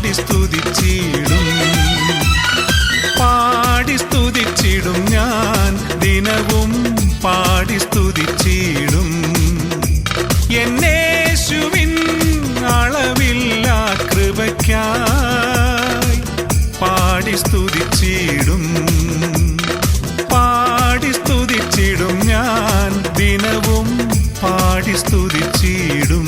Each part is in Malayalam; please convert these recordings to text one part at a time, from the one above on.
പാടി സ്തുതിച്ചിടും. പാടി സ്തുതിച്ചിടും ഞാൻ ദിനവും പാടി സ്തുതിച്ചിടും. എന്നേശുവിൻ അളവില്ലാ കൃപയ്ക്കായി പാടി സ്തുതിച്ചിടും. പാടി സ്തുതിച്ചിടും ഞാൻ ദിനവും പാടി സ്തുതിച്ചിടും.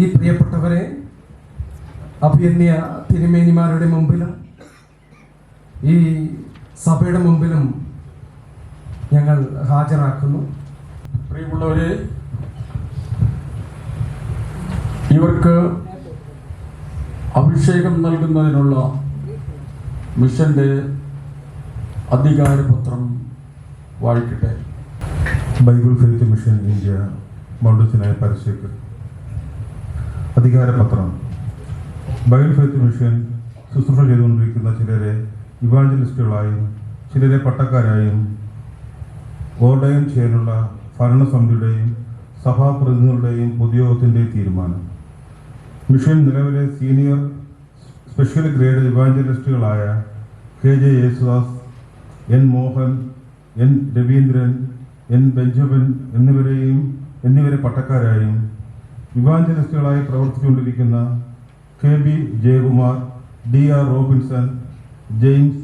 ഈ പ്രിയപ്പെട്ടവരെ അഭിയന്യ തിരുമേനിമാരുടെ മുമ്പിലും ഈ സഭയുടെ മുമ്പിലും ഞങ്ങൾ ഹാജരാക്കുന്നു. പ്രിയമുള്ളവരെ, ഇവർക്ക് അഭിഷേകം നൽകുന്നതിനുള്ള മിഷന്റെ അധികാരപത്രം വായിക്കട്ടെ. Bible faith mission India Mount Sinai പരസ്യക്ക് അധികാരപത്രം. ബൈബിൾ ഫെയ്ത്ത് മിഷൻ ശുശ്രൂഷ ചെയ്തുകൊണ്ടിരിക്കുന്ന ചിലരെ ഇവാഞ്ചലിസ്റ്റുകളായും ചിലരെ പട്ടക്കാരായും ഓർഡൈൻ ചെയ്യാനുള്ള ഭരണസമിതിയുടെയും സഭാപ്രതിനിധികളുടെയും പൊതുയോഗത്തിൻ്റെയും തീരുമാനം. മിഷൻ നിലവിലെ സീനിയർ സ്പെഷ്യൽ ഗ്രേഡ് ഇവാഞ്ചലിസ്റ്റുകളായ KJ Yesudas, N Mohan, N Raveendran, N Benjamin എന്നിവരെ പട്ടക്കാരായും ഇവാഞ്ചലിസ്റ്റുകളായി പ്രവർത്തിച്ചുകൊണ്ടിരിക്കുന്ന KB Jayakumar, DR Robinson, James,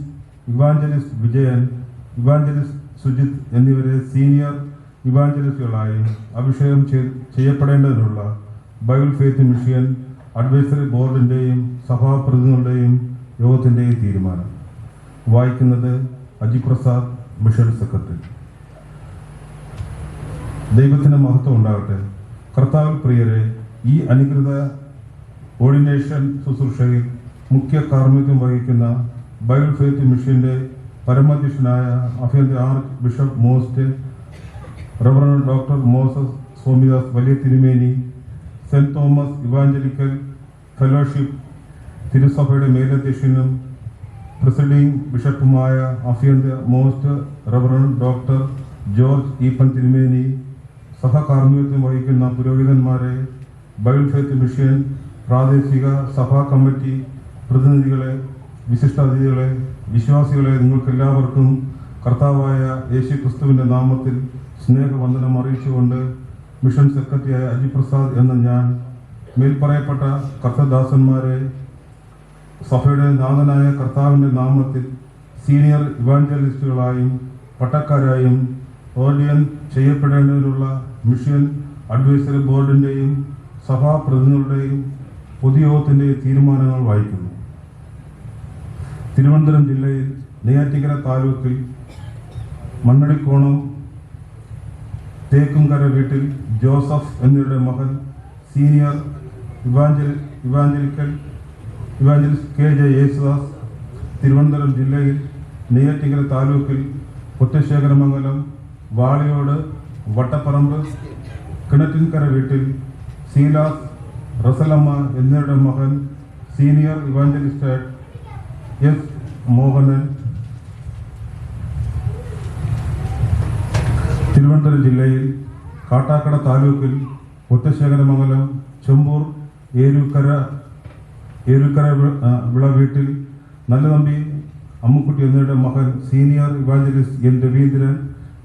evangelist Vijayan, evangelist Sujith എന്നിവരെ സീനിയർ ഇവാഞ്ചലിസ്റ്റുകളായും അഭിഷേകം ചെയ്യപ്പെടേണ്ടതിനുള്ള ബൈബിൾ ഫെയ്ത്ത് മിഷൻ അഡ്വൈസറി ബോർഡിൻ്റെയും സഭാപ്രതിനിധികളുടെയും യോഗത്തിൻ്റെയും തീരുമാനം. വായിക്കുന്നത് അജി പ്രസാദ്, മിഷൻ സെക്രട്ടറി. ദൈവത്തിന് മഹത്വം ഉണ്ടാകട്ടെ. കർത്താവിൽ പ്രിയരെ, ഈ അനുകൃത ഓർഡിനേഷൻ ശുശ്രൂഷയിൽ മുഖ്യ കാർമ്മികത്വം വഹിക്കുന്ന ബൈബിൾ ഫെയ്ത്ത് മിഷന്റെ പരമാധ്യക്ഷനായ അഭിയന്ത archbishop most reverend doctor Moses Swamidas വലിയ തിരുമേനി, സെന്റ് തോമസ് ഇവാഞ്ചലിക്കൽ ഫെലോഷിപ്പ് തിരുസഭയുടെ മേലധ്യക്ഷനും പ്രസിഡിംഗ് ബിഷപ്പുമായ അഭിയന്ത most reverend doctor George Eapen തിരുമേനി, സഹകാർമ്മികത്വം വഹിക്കുന്ന പുരോഹിതന്മാരെ, ബൈബിൾ ഫെയ്ത്ത് മിഷൻ പ്രാദേശിക സഭാ കമ്മിറ്റി പ്രതിനിധികളെ, വിശിഷ്ടാതിഥികളെ, വിശ്വാസികളെ, നിങ്ങൾക്കെല്ലാവർക്കും കർത്താവായ യേശു ക്രിസ്തുവിന്റെ നാമത്തിൽ സ്നേഹവന്ദനം അറിയിച്ചുകൊണ്ട് മിഷൻ സെക്രട്ടറിയായ അജി പ്രസാദ് എന്ന ഞാൻ മേൽപ്പറയപ്പെട്ട കർത്തദാസന്മാരെ സഭയുടെ നാഥനായ കർത്താവിന്റെ നാമത്തിൽ സീനിയർ ഇവാഞ്ചലിസ്റ്റുകളായും പട്ടക്കാരായും ഓർഡിയൻ ചെയ്യപ്പെടേണ്ടതിനുള്ള മിഷൻ അഡ്വൈസറി ബോർഡിന്റെയും സഭാപ്രതിനിധികളുടെയും പൊതുയോഗത്തിന്റെയും തീരുമാനങ്ങൾ വായിക്കുന്നു. തിരുവനന്തപുരം ജില്ലയിൽ നെയ്യാറ്റിൻകര താലൂക്കിൽ മണ്ണടിക്കോണം തേക്കുംകര വീട്ടിൽ ജോസഫ് എന്നിവരുടെ മകൻ senior evangelist KJ Yesudas, Thiruvananthapuram ജില്ലയിൽ നെയ്യാറ്റിൻകര താലൂക്കിൽ ഒറ്റശേഖരമംഗലം വാളിയോട് വട്ടപ്പറമ്പ് കിണറ്റിൻകര വീട്ടിൽ സീലാസ് റസലമ്മ എന്നിവരുടെ മകൻ senior evangelist S Mohanan, Thiruvananthapuram ജില്ലയിൽ കാട്ടാക്കട താലൂക്കിൽ ഒറ്റശേഖരമംഗലം ചെമ്പൂർ ഏരുക്കര വിള വീട്ടിൽ നല്ലതമ്പി അമ്മുക്കുട്ടി എന്നിവരുടെ മകൻ senior evangelist N Raveendran,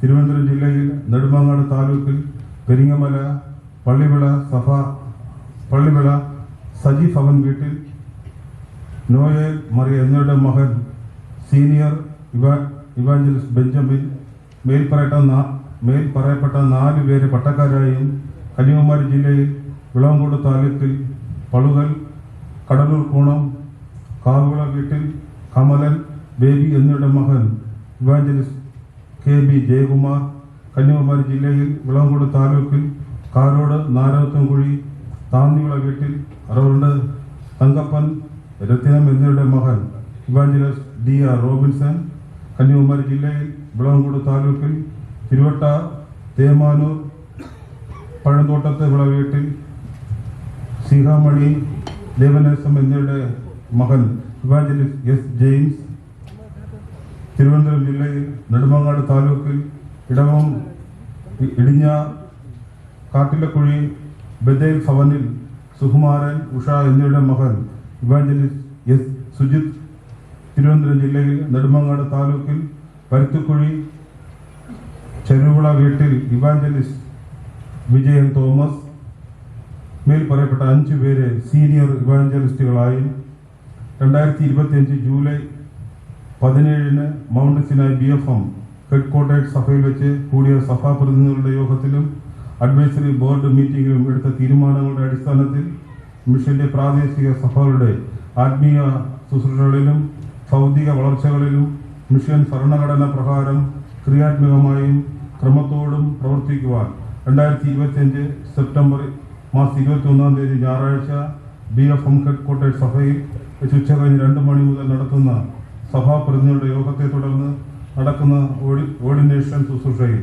Thiruvananthapuram ജില്ലയിൽ നെടുമങ്ങാട് താലൂക്കിൽ പെരിങ്ങമല പള്ളിവിള സജി ഭവൻ വീട്ടിൽ നോയേൽ മറിയ എന്നിവരുടെ മകൻ സീനിയർ ഇവാഞ്ചലിസ്റ്റ് ബെഞ്ചമിൻ, മേൽപ്പറയപ്പെട്ട 4 പേര് പട്ടക്കാരായും കന്യാകുമാരി ജില്ലയിൽ വിളവങ്കോട് താലൂക്കിൽ പളുകൽ കടലൂർ കൂണം കാവുള വീട്ടിൽ കമലൻ ബേബി എന്നിവരുടെ മകൻ ഇവാഞ്ചലിസ്റ്റ് KB ജയകുമാർ, കന്യാകുമാരി ജില്ലയിൽ വിളവങ്കോട് താലൂക്കിൽ കാരോട് നാരകത്തുംകുഴി താന്നിവിള വീട്ടിൽ റവറൻഡ് തങ്കപ്പൻ രത്തിനം എന്നിവരുടെ മകൻ ഇവാഞ്ചലിസ്റ്റ് DR റോബിൻസൺ, കന്യാകുമാരി ജില്ലയിൽ വിളവങ്കോട് താലൂക്കിൽ തിരുവട്ട തേമാനൂർ പഴന്തോട്ടത്തെ വിള വീട്ടിൽ സീഹാമണി ദേവനേസം എന്നിവരുടെ മകൻ ഇവാഞ്ചലിസ്റ്റ് എസ് ജെയിംസ് തിരുവനന്തപുരം ജില്ലയിൽ നെടുമങ്ങാട് താലൂക്കിൽ ഇടവം ഇടിഞ്ഞാർ കാട്ടിലക്കുഴി ബദേൽ ഭവനിൽ സുകുമാരൻ ഉഷ എന്നിവരുടെ മകൻ ഇവാഞ്ചലിസ്റ്റ് എസ് സുജിത് തിരുവനന്തപുരം ജില്ലയിൽ നെടുമങ്ങാട് താലൂക്കിൽ പരുത്തുക്കുഴി ചെറുവിള വീട്ടിൽ ഇവാഞ്ചലിസ്റ്റ് വിജയൻ തോമസ് മേൽ പറയപ്പെട്ട 5 പേരെ സീനിയർ ഇവാഞ്ചലിസ്റ്റുകളായും 2025 July 17 Mount Sinai BFM headquarters സഭയിൽ വെച്ച് കൂടിയ സഭാപ്രതിനിധികളുടെ യോഗത്തിലും അഡ്വൈസറി ബോർഡ് മീറ്റിംഗിലും എടുത്ത തീരുമാനങ്ങളുടെ അടിസ്ഥാനത്തിൽ മിഷന്റെ പ്രാദേശിക സഭകളുടെ ആത്മീയ ശുശ്രൂഷകളിലും ഭൗതിക വളർച്ചകളിലും മിഷൻ ഭരണഘടന പ്രകാരം ക്രിയാത്മകമായും ക്രമത്തോടും പ്രവർത്തിക്കുവാൻ 2025 സെപ്റ്റംബർ മാസം 21 ഞായറാഴ്ച BFM ഹെഡ്ക്വാർട്ടേഴ്സ് സഭയിൽ ഉച്ചകഴിഞ്ഞ് 2 മണി മുതൽ നടത്തുന്ന സഭാപ്രതിനിധികളുടെ യോഗത്തെ തുടർന്ന് നടക്കുന്ന ഓർഡിനേഷൻ ശുശ്രൂഷയിൽ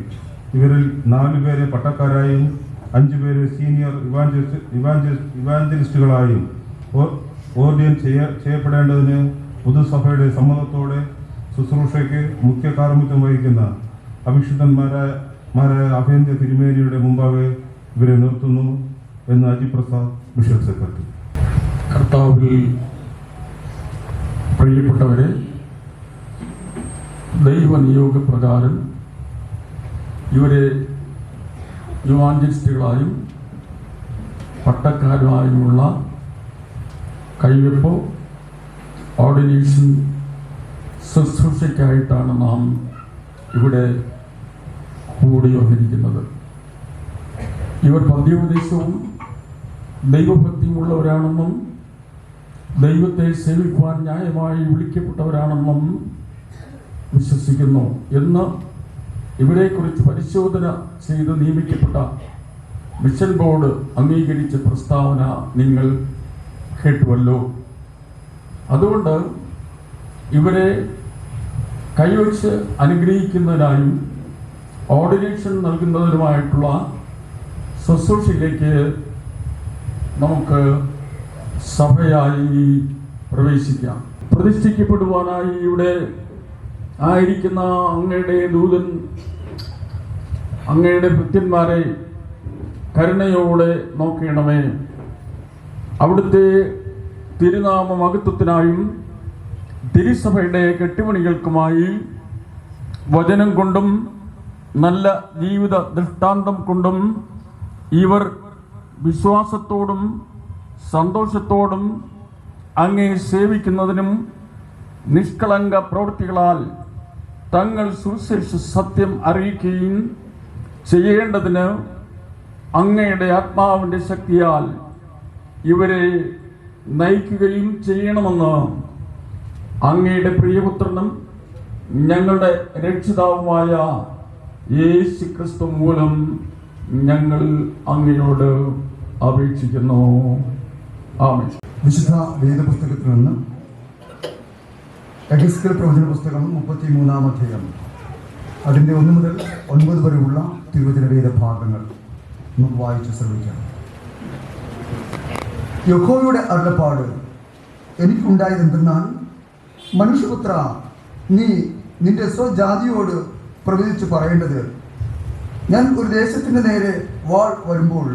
ഇവരിൽ 4 പേരെ പട്ടക്കാരായും 5 പേരെ സീനിയർ ഇവാഞ്ചലിസ്റ്റുകളായും ഓർഡിയൻ ചെയ്യപ്പെടേണ്ടതിന് പൊതുസഭയുടെ സമ്മതത്തോടെ ശുശ്രൂഷയ്ക്ക് മുഖ്യ കാർമ്മിത്വം വഹിക്കുന്ന അഭിഷിക്തന്മാരായ അഭേന്ദ്ര തിരുമേനിയുടെ മുമ്പാകെ ഇവരെ നിർത്തുന്നു എന്ന് അജി പ്രസാദ് മിഷൻ സെക്രട്ടറി. കർത്താവിൽ പ്രിയപ്പെട്ടവരെ, ദൈവനിയോഗപ്രകാരം ഇവരെ യുവാഞ്ചലിസ്റ്റുകളായും പട്ടക്കാരുമായുമുള്ള കൈവെപ്പോ ഓർഡിനേഷൻ ശുശ്രൂഷയ്ക്കായിട്ടാണ് നാം ഇവിടെ കൂടി വന്നിരിക്കുന്നത്. ഇവർ പദ്യോപദേശവും ദൈവഭക്തിയുമുള്ളവരാണെന്നും ദൈവത്തെ സേവിക്കുവാൻ ന്യായമായി വിളിക്കപ്പെട്ടവരാണെന്നും വിശ്വസിക്കുന്നു എന്ന് ഇവരെക്കുറിച്ച് പരിശോധന ചെയ്ത് നിയമിക്കപ്പെട്ട മിഷൻ ബോർഡ് അംഗീകരിച്ച പ്രസ്താവന നിങ്ങൾ കേട്ടുവല്ലോ. അതുകൊണ്ട് ഇവരെ കൈവച്ച് അനുഗ്രഹിക്കുന്നതിനായും ഓർഡിനേഷൻ നൽകുന്നതിനുമായിട്ടുള്ള ശുശ്രൂഷയിലേക്ക് നമുക്ക് സഭയായി പ്രവേശിക്കാം. പ്രതിഷ്ഠിക്കപ്പെടുവാനായി ഇവിടെ ആയിരിക്കുന്ന അങ്ങയുടെ ദൂതൻ അങ്ങയുടെ ഭൃത്യന്മാരെ കരുണയോടെ നോക്കണമേ. അവിടുത്തെ തിരുനാമ മഹത്വത്തിനായും തിരുസഭയുടെ കെട്ടുപണികൾക്കുമായി വചനം കൊണ്ടും നല്ല ജീവിത ദൃഷ്ടാന്തം കൊണ്ടും ഇവർ വിശ്വാസത്തോടും സന്തോഷത്തോടും അങ്ങേ സേവിക്കുന്നതിനും നിഷ്കളങ്ക പ്രവൃത്തികളാൽ തങ്ങൾ സുവിശേഷ സത്യം അറിയിക്കുകയും ചെയ്യേണ്ടതിന് അങ്ങയുടെ ആത്മാവിൻ്റെ ശക്തിയാൽ ഇവരെ നയിക്കുകയും ചെയ്യണമെന്ന് അങ്ങയുടെ പ്രിയപുത്രനും ഞങ്ങളുടെ രക്ഷിതാവുമായ യേശു ക്രിസ്തു മൂലം ഞങ്ങൾ അങ്ങയോട് അപേക്ഷിക്കുന്നു. ആമേൻ. വിശുദ്ധ വേദപുസ്തകത്തിൽ നിന്ന് എഹെസ്കേൽ പ്രവചന പുസ്തകം 33-ാം അധ്യായം അതിൻ്റെ 1 മുതൽ 9 വരെയുള്ള തിരുവചന വേദഭാഗങ്ങൾ നമുക്ക് വായിച്ച് ശ്രമിക്കാം. യഹോവയുടെ അരുളപ്പാട് എനിക്കുണ്ടായതെന്തെന്നാൽ, മനുഷ്യപുത്ര, നീ നിന്റെ സ്വജാതിയോട് പ്രവചിച്ച് പറയേണ്ടത്, ഞാൻ ഒരു ദേശത്തിൻ്റെ നേരെ വാൾ വരുമ്പോൾ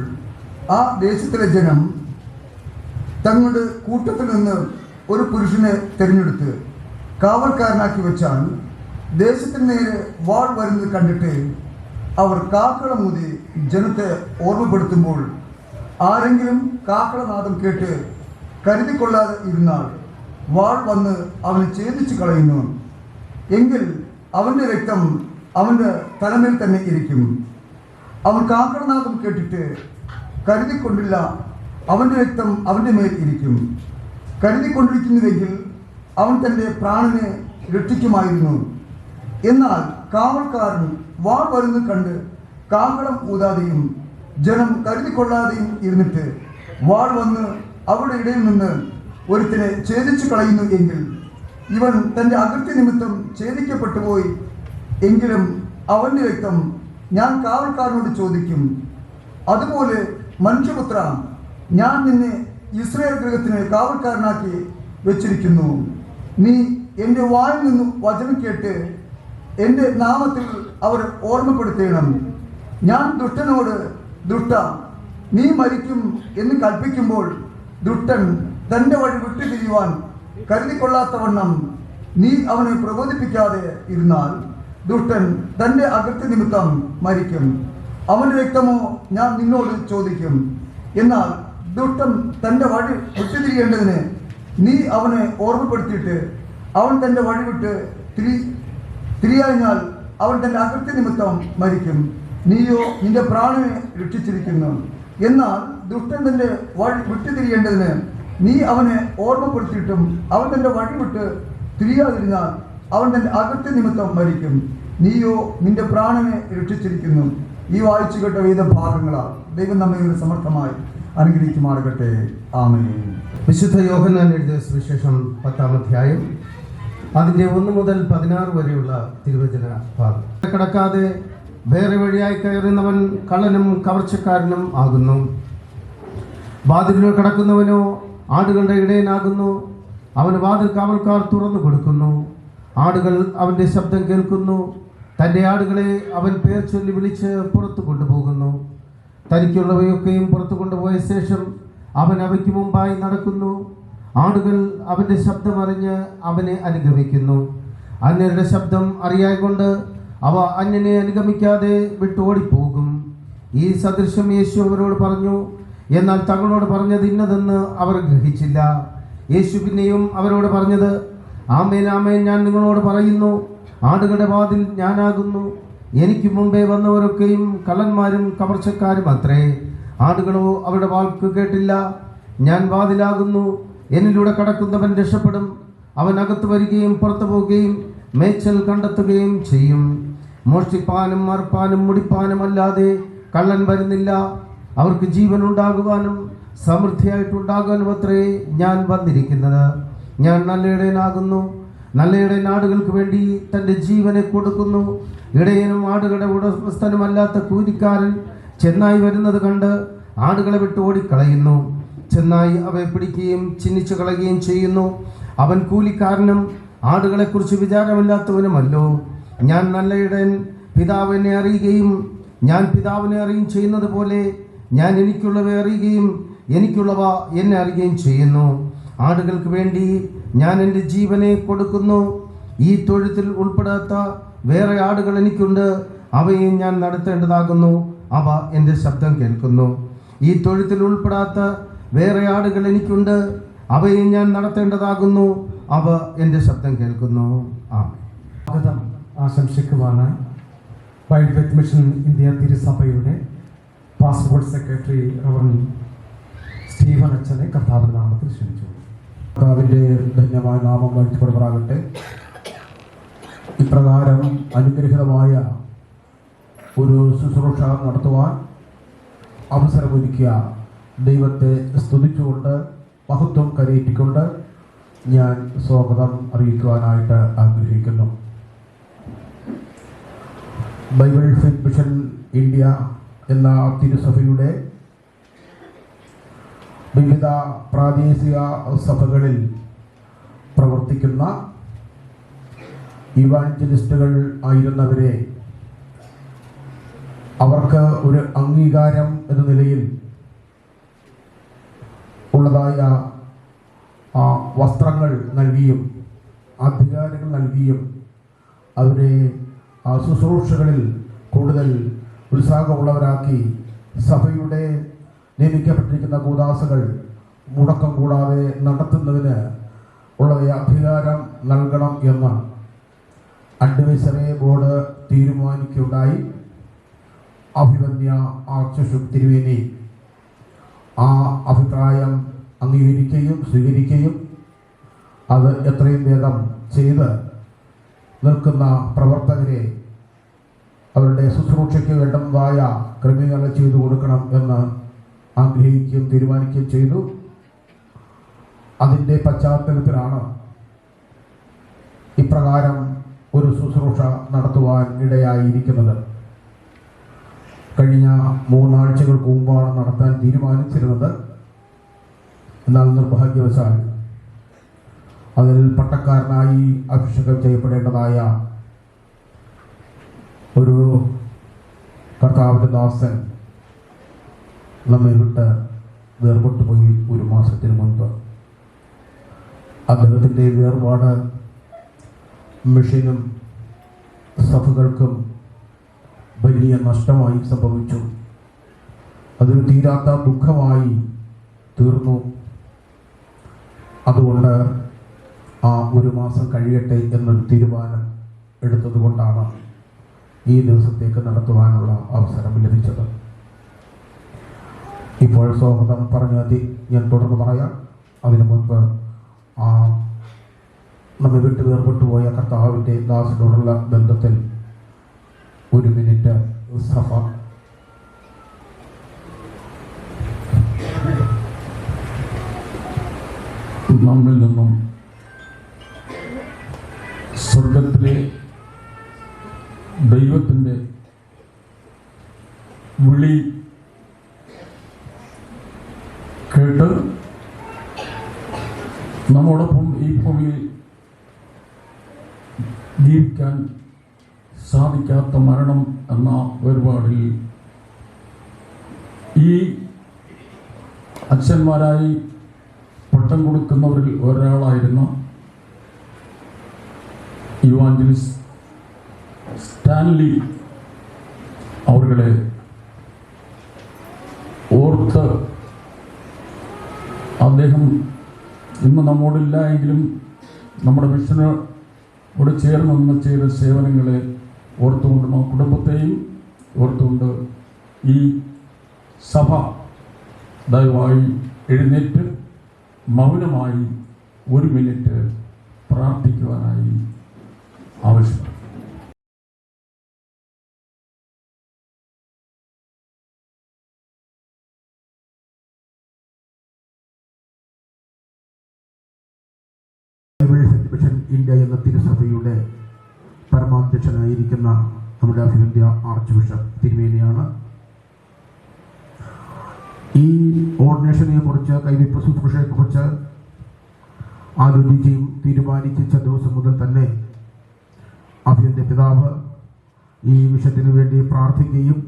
ആ ദേശത്തിലെ ജനം തങ്ങളുടെ കൂട്ടത്തിൽ നിന്ന് ഒരു പുരുഷനെ തിരഞ്ഞെടുത്ത് കാവൽക്കാരനാക്കി വെച്ചാൽ ദേശത്തിന് നേരെ വാൾ വരുന്നത് കണ്ടിട്ട് അവർ കാക്കളമൂതി ജനത്തെ ഓർമ്മപ്പെടുത്തുമ്പോൾ ആരെങ്കിലും കാക്കളനാദം കേട്ട് കരുതിക്കൊള്ളാതെ ഇരുന്നാൽ വാൾ വന്ന് അവനെ ഛേദിച്ചു കളയുന്നു. എങ്കിൽ അവൻ്റെ രക്തം അവൻ്റെ തലമേൽ തന്നെ ഇരിക്കും. അവൻ കാക്കളനാദം കേട്ടിട്ട് കരുതിക്കൊണ്ടില്ല, അവൻ്റെ രക്തം അവൻ്റെ മേൽ ഇരിക്കും. കരുതിക്കൊണ്ടിരിക്കുന്നുവെങ്കിൽ അവൻ തൻ്റെ പ്രാണനെ രക്ഷിക്കുമായിരുന്നു. എന്നാൽ കാവൽക്കാരൻ വാൾ വരുന്നത് കണ്ട് കാഹളം ഊതാതെയും ജനം കരുതിക്കൊള്ളാതെയും ഇരുന്നിട്ട് വാൾ വന്ന് അവരുടെ ഇടയിൽ നിന്ന് ഒരുത്തിനെ ഛേദിച്ചു കളയുന്നു എങ്കിൽ ഇവൻ തൻ്റെ അകൃത്യ നിമിത്തം ഛേദിക്കപ്പെട്ടു പോയി. എങ്കിലും അവൻ്റെ രക്തം ഞാൻ കാവൽക്കാരനോട് ചോദിക്കും. അതുപോലെ മനുഷ്യപുത്ര, ഞാൻ നിന്നെ ഇസ്രായേൽ ഗൃഹത്തിന് കാവൽക്കാരനാക്കി വെച്ചിരിക്കുന്നു. നീ എൻ്റെ വായിൽ നിന്നും വചനം കേട്ട് എൻ്റെ നാമത്തിൽ അവർ ഓർമ്മപ്പെടുത്തണം. ഞാൻ ദുഷ്ടനോട്, ദുഷ്ട നീ മരിക്കും എന്ന് കൽപ്പിക്കുമ്പോൾ ദുഷ്ടൻ തൻ്റെ വഴി വിട്ടുതിരിയുവാൻ കരുതിക്കൊള്ളാത്തവണ്ണം നീ അവനെ പ്രബോധിപ്പിക്കാതെ ഇരുന്നാൽ ദുഷ്ടൻ തൻ്റെ അകൃത്യ നിമിത്തം മരിക്കും. അവൻ്റെ രക്തമോ ഞാൻ നിന്നോട് ചോദിക്കും. എന്നാൽ ദുഷ്ടൻ തൻ്റെ വഴി വിട്ടുതിരിയേണ്ടതിന് നീ അവനെ ഓർമ്മപ്പെടുത്തിയിട്ട് അവൻ തൻ്റെ വഴി വിട്ട് തിരിയാഞ്ഞാൽ അവൻ തൻ്റെ അകൃത്യ നിമിത്തം മരിക്കും. നീയോ നിന്റെ പ്രാണനെ രക്ഷിച്ചിരിക്കുന്നു. എന്നാൽ ദുഷ്ടൻ തൻ്റെ വഴി വിട്ടുതിരിയേണ്ടതിന് നീ അവനെ ഓർമ്മപ്പെടുത്തിയിട്ടും അവൻ തൻ്റെ വഴി വിട്ട് തിരിയാതിരുന്നാൽ അവൻ തൻ്റെ അകൃത്യ നിമിത്തം മരിക്കും. നീയോ നിന്റെ പ്രാണനെ രക്ഷിച്ചിരിക്കുന്നു. ഈ വായിച്ചു കേട്ട വേദഭാഗങ്ങളാൽ ദൈവം നമ്മെ സമർത്ഥമായി അനുഗ്രഹിക്കുമാറാകട്ടെ. ആമേൻ. വിശുദ്ധ യോഹന്നാൻ എഴുതിയ സുവിശേഷം 10-ാം അധ്യായം അതിൻ്റെ 1 മുതൽ 16 വരെയുള്ള തിരുവചന ഭാഗം. കടക്കാതെ വേറെ വഴിയായി കയറുന്നവൻ കള്ളനും കവർച്ചക്കാരനും ആകുന്നു. വാതിലിൽ കടക്കുന്നവനോ ആടുകളുടെ ഇടയനാകുന്നു. അവന് വാതിൽ കാവൽക്കാർ തുറന്നു കൊടുക്കുന്നു. ആടുകൾ അവൻ്റെ ശബ്ദം കേൾക്കുന്നു. തൻ്റെ ആടുകളെ അവൻ പേർ ചൊല്ലി വിളിച്ച് പുറത്തു കൊണ്ടുപോകുന്നു. തനിക്കുള്ളവയൊക്കെയും പുറത്തു കൊണ്ടുപോയ ശേഷം അവൻ അവയ്ക്ക് മുമ്പായി നടക്കുന്നു. ആടുകൾ അവൻ്റെ ശബ്ദമറിഞ്ഞ് അവനെ അനുഗമിക്കുന്നു. അന്യരുടെ ശബ്ദം അറിയായിക്കൊണ്ട് അവ അന്യനെ അനുഗമിക്കാതെ വിട്ടോടിപ്പോകും. ഈ സദൃശ്യം യേശു അവരോട് പറഞ്ഞു. എന്നാൽ തങ്ങളോട് പറഞ്ഞത് ഇന്നതെന്ന് അവർ ഗ്രഹിച്ചില്ല. യേശു പിന്നെയും അവരോട് പറഞ്ഞത്, ആമേൻ ആമേൻ ഞാൻ നിങ്ങളോട് പറയുന്നു, ആടുകളുടെ വാതിൽ ഞാനാകുന്നു. എനിക്ക് മുമ്പേ വന്നവരൊക്കെയും കള്ളന്മാരും കവർച്ചക്കാരും അത്രേ. ആടുകളോ അവരുടെ വാക്ക് കേട്ടില്ല. ഞാൻ വാതിലാകുന്നു. എന്നിലൂടെ കടക്കുന്നവൻ രക്ഷപ്പെടും. അവൻ അകത്ത് വരികയും പുറത്തു പോവുകയും മേച്ചൽ കണ്ടെത്തുകയും ചെയ്യും. മോഷ്ടിപ്പാനും മറപ്പാനും മുടിപ്പാനും അല്ലാതെ കള്ളൻ വരുന്നില്ല. അവർക്ക് ജീവൻ ഉണ്ടാകുവാനും സമൃദ്ധിയായിട്ടുണ്ടാകാനും അത്രേ ഞാൻ വന്നിരിക്കുന്നത്. ഞാൻ നല്ല ഇടയനാകുന്നു. നല്ല ഇടയൻ ആടുകൾക്ക് വേണ്ടി തൻ്റെ ജീവനെ കൊടുക്കുന്നു. ഇടയനും ആടുകളുടെ ഉടമസ്ഥനുമല്ലാത്ത കൂലിക്കാരൻ ചെന്നായി വരുന്നത് കണ്ട് ആടുകളെ വിട്ട് ഓടിക്കളയുന്നു. ചെന്നായി അവയെ പിടിക്കുകയും ചിന്നിച്ചു കളയുകയും ചെയ്യുന്നു. അവൻ കൂലിക്കാരനും ആടുകളെക്കുറിച്ച് വിചാരമില്ലാത്തവനുമല്ലോ. ഞാൻ നല്ല ഇടയൻ പിതാവിനെ അറിയുകയും ഞാൻ പിതാവിനെ അറിയുകയും ചെയ്യുന്നത് പോലെ ഞാൻ എനിക്കുള്ളവ അറിയുകയും എനിക്കുള്ളവ എന്നെ അറിയുകയും ചെയ്യുന്നു. ആടുകൾക്ക് വേണ്ടി ഞാൻ എൻ്റെ ജീവനെ കൊടുക്കുന്നു. ഈ തൊഴുത്തിൽ ഉൾപ്പെടാത്ത വേറെ ആടുകൾ എനിക്കുണ്ട്. അവയെ ഞാൻ നടത്തേണ്ടതാകുന്നു. അവ എൻ്റെ ശബ്ദം കേൾക്കുന്നു. ഈ തൊഴുത്തിൽ ഉൾപ്പെടാത്ത വേറെ ആടുകൾ എനിക്കുണ്ട്. അവയെ ഞാൻ നടത്തേണ്ടതാകുന്നു. അവ എൻ്റെ ശബ്ദം കേൾക്കുന്നു. സ്വാഗതം ആശംസിക്കുവാനായി വൈൽഡ് വെത്ത് മിഷൻ ഇന്ത്യ തിരുസഭയുടെ പാസ്പോർട്ട് സെക്രട്ടറി റവറൻഡ് സ്റ്റീവൻ അച്ഛനെ കർത്താവിന്റെ നാമത്തിൽ ക്ഷണിച്ചു. കർത്താവിൻ്റെ ധന്യമായ നാമം വാഴ്ത്തപ്പെടുമാറാകട്ടെ. ഇപ്രകാരം അനുഗ്രഹീതമായ ഒരു ശുശ്രൂഷ നടത്തുവാൻ അവസരമൊരുക്കിയ ദൈവത്തെ സ്തുതിച്ചുകൊണ്ട് മഹത്വം കരയേറ്റിക്കൊണ്ട് ഞാൻ സ്വാഗതം അറിയിക്കുവാനായിട്ട് ആഗ്രഹിക്കുന്നു. ബൈബിൾ ഫെയ്ത്ത് മിഷൻ ഇന്ത്യ എന്ന തിരുസഭയുടെ വിവിധ പ്രാദേശിക സഭകളിൽ പ്രവർത്തിക്കുന്ന ഇവാഞ്ചലിസ്റ്റുകൾ ആയിരുന്നവരെ അവർക്ക് ഒരു അംഗീകാരം എന്ന നിലയിൽ ഉള്ളതായ വസ്ത്രങ്ങൾ നൽകിയും അധികാരങ്ങൾ നൽകിയും അവരെ ശുശ്രൂഷകളിൽ കൂടുതൽ ഉത്സാഹമുള്ളവരാക്കി സഭയുടെ നിയമിക്കപ്പെട്ടിരിക്കുന്ന കൂദാസകൾ മുടക്കം കൂടാതെ നടത്തുന്നതിന് ഉള്ള അധികാരം നൽകണം എന്ന് അഡ്വൈസറി ബോർഡ് തീരുമാനിക്കുകയുണ്ടായി. അഭിമന്യ ആർച്ച് ബിഷപ്പ് തിരുമേനി ആ അഭിപ്രായം അംഗീകരിക്കുകയും സ്വീകരിക്കുകയും അത് എത്രയും വേഗം ചെയ്ത് നിൽക്കുന്ന പ്രവർത്തകരെ അവരുടെ ശുശ്രൂഷയ്ക്ക് വേണ്ടതായ ക്രമീകരണം ചെയ്തു കൊടുക്കണം എന്ന് ആഗ്രഹിക്കുകയും തീരുമാനിക്കുകയും ചെയ്തു. അതിൻ്റെ പശ്ചാത്തലത്തിലാണ് ഇപ്രകാരം ഒരു ശുശ്രൂഷ നടത്തുവാൻ ഇടയായിരിക്കുന്നത്. കഴിഞ്ഞ 3 ആഴ്ചകൾക്ക് മുമ്പാണ് നടത്താൻ തീരുമാനിച്ചിരുന്നത്. എന്നാൽ നിർഭാഗ്യവശാൽ അതിൽ പട്ടക്കാരനായി അഭിഷേകം ചെയ്യപ്പെടേണ്ടതായ ഒരു കർത്താവിൻ്റെ ദാസൻ നമ്മെ വിട്ട് വേർപെട്ടു പോയി ഒരു മാസത്തിന് മുൻപ്. അദ്ദേഹത്തിൻ്റെ വേർപാട് മിഷനും സഭകൾക്കും വലിയ നഷ്ടമായി സംഭവിച്ചു. അതൊരു തീരാത്ത ദുഃഖമായി തീർന്നു. അതുകൊണ്ട് ആ ഒരു മാസം കഴിയട്ടെ എന്നൊരു തീരുമാനം എടുത്തതുകൊണ്ടാണ് ഈ ദിവസത്തേക്ക് നടത്തുവാനുള്ള അവസരം ലഭിച്ചത്. ഇപ്പോൾ സ്വാഗതം പറഞ്ഞാൽ ഞാൻ തുടർന്ന് പറയാം. അതിനു മുൻപ് നമ്മെ വിട്ട് വേർപെട്ടുപോയ കർത്താവിൻ്റെ ദാസനോടുള്ള ബന്ധത്തിൽ ഒരു മിനിറ്റ് സഭ നമ്മിൽ നിന്നും സ്വർഗത്തിലെ ദൈവത്തിൻ്റെ വിളി കേട്ട് നമ്മോടൊപ്പം ഈ ഭൂമിയിൽ ജീവിക്കാൻ സാധിക്കാത്ത മരണം എന്ന വേർപാടിൽ ഈ അച്ഛന്മാരായി പട്ടം കൊടുക്കുന്നവരിൽ ഒരാളായിരുന്ന ഇവാഞ്ചലിസ്റ്റ് സ്റ്റാൻലി അവരുടെ ഓർത്ത് അദ്ദേഹം ഇന്ന് നമ്മോടില്ല എങ്കിലും നമ്മുടെ മിഷനോട് ചേർന്ന് നിന്ന് ചെയ്ത സേവനങ്ങളെ ഓർത്തുകൊണ്ട് നമ്മുടെ കുടുംബത്തെയും ഓർത്തുകൊണ്ട് ഈ സഭ ദയവായി എഴുന്നേറ്റ് മൗനമായി ഒരു മിനിറ്റ് പ്രാർത്ഥിക്കുവാനായി ആവശ്യപ്പെടും. മിഷൻ ഇന്ത്യ എന്ന തിരുസഭയുടെ പരമാധ്യക്ഷനായിരിക്കുന്ന നമ്മുടെ അഭിനന്ദ ആർച്ച് ബിഷപ്പ് തിരുമേനിയാണ്. ഈ ഓർഡിനേഷനെ കുറിച്ച് കൈവിപ്പ് ശുശ്രൂഷയെക്കുറിച്ച് ആലോചിക്കുകയും തീരുമാനിച്ച ദിവസം മുതൽ തന്നെ അഭിനന്ദ പിതാവ് ഈ മിഷത്തിന് വേണ്ടി പ്രാർത്ഥിക്കുകയും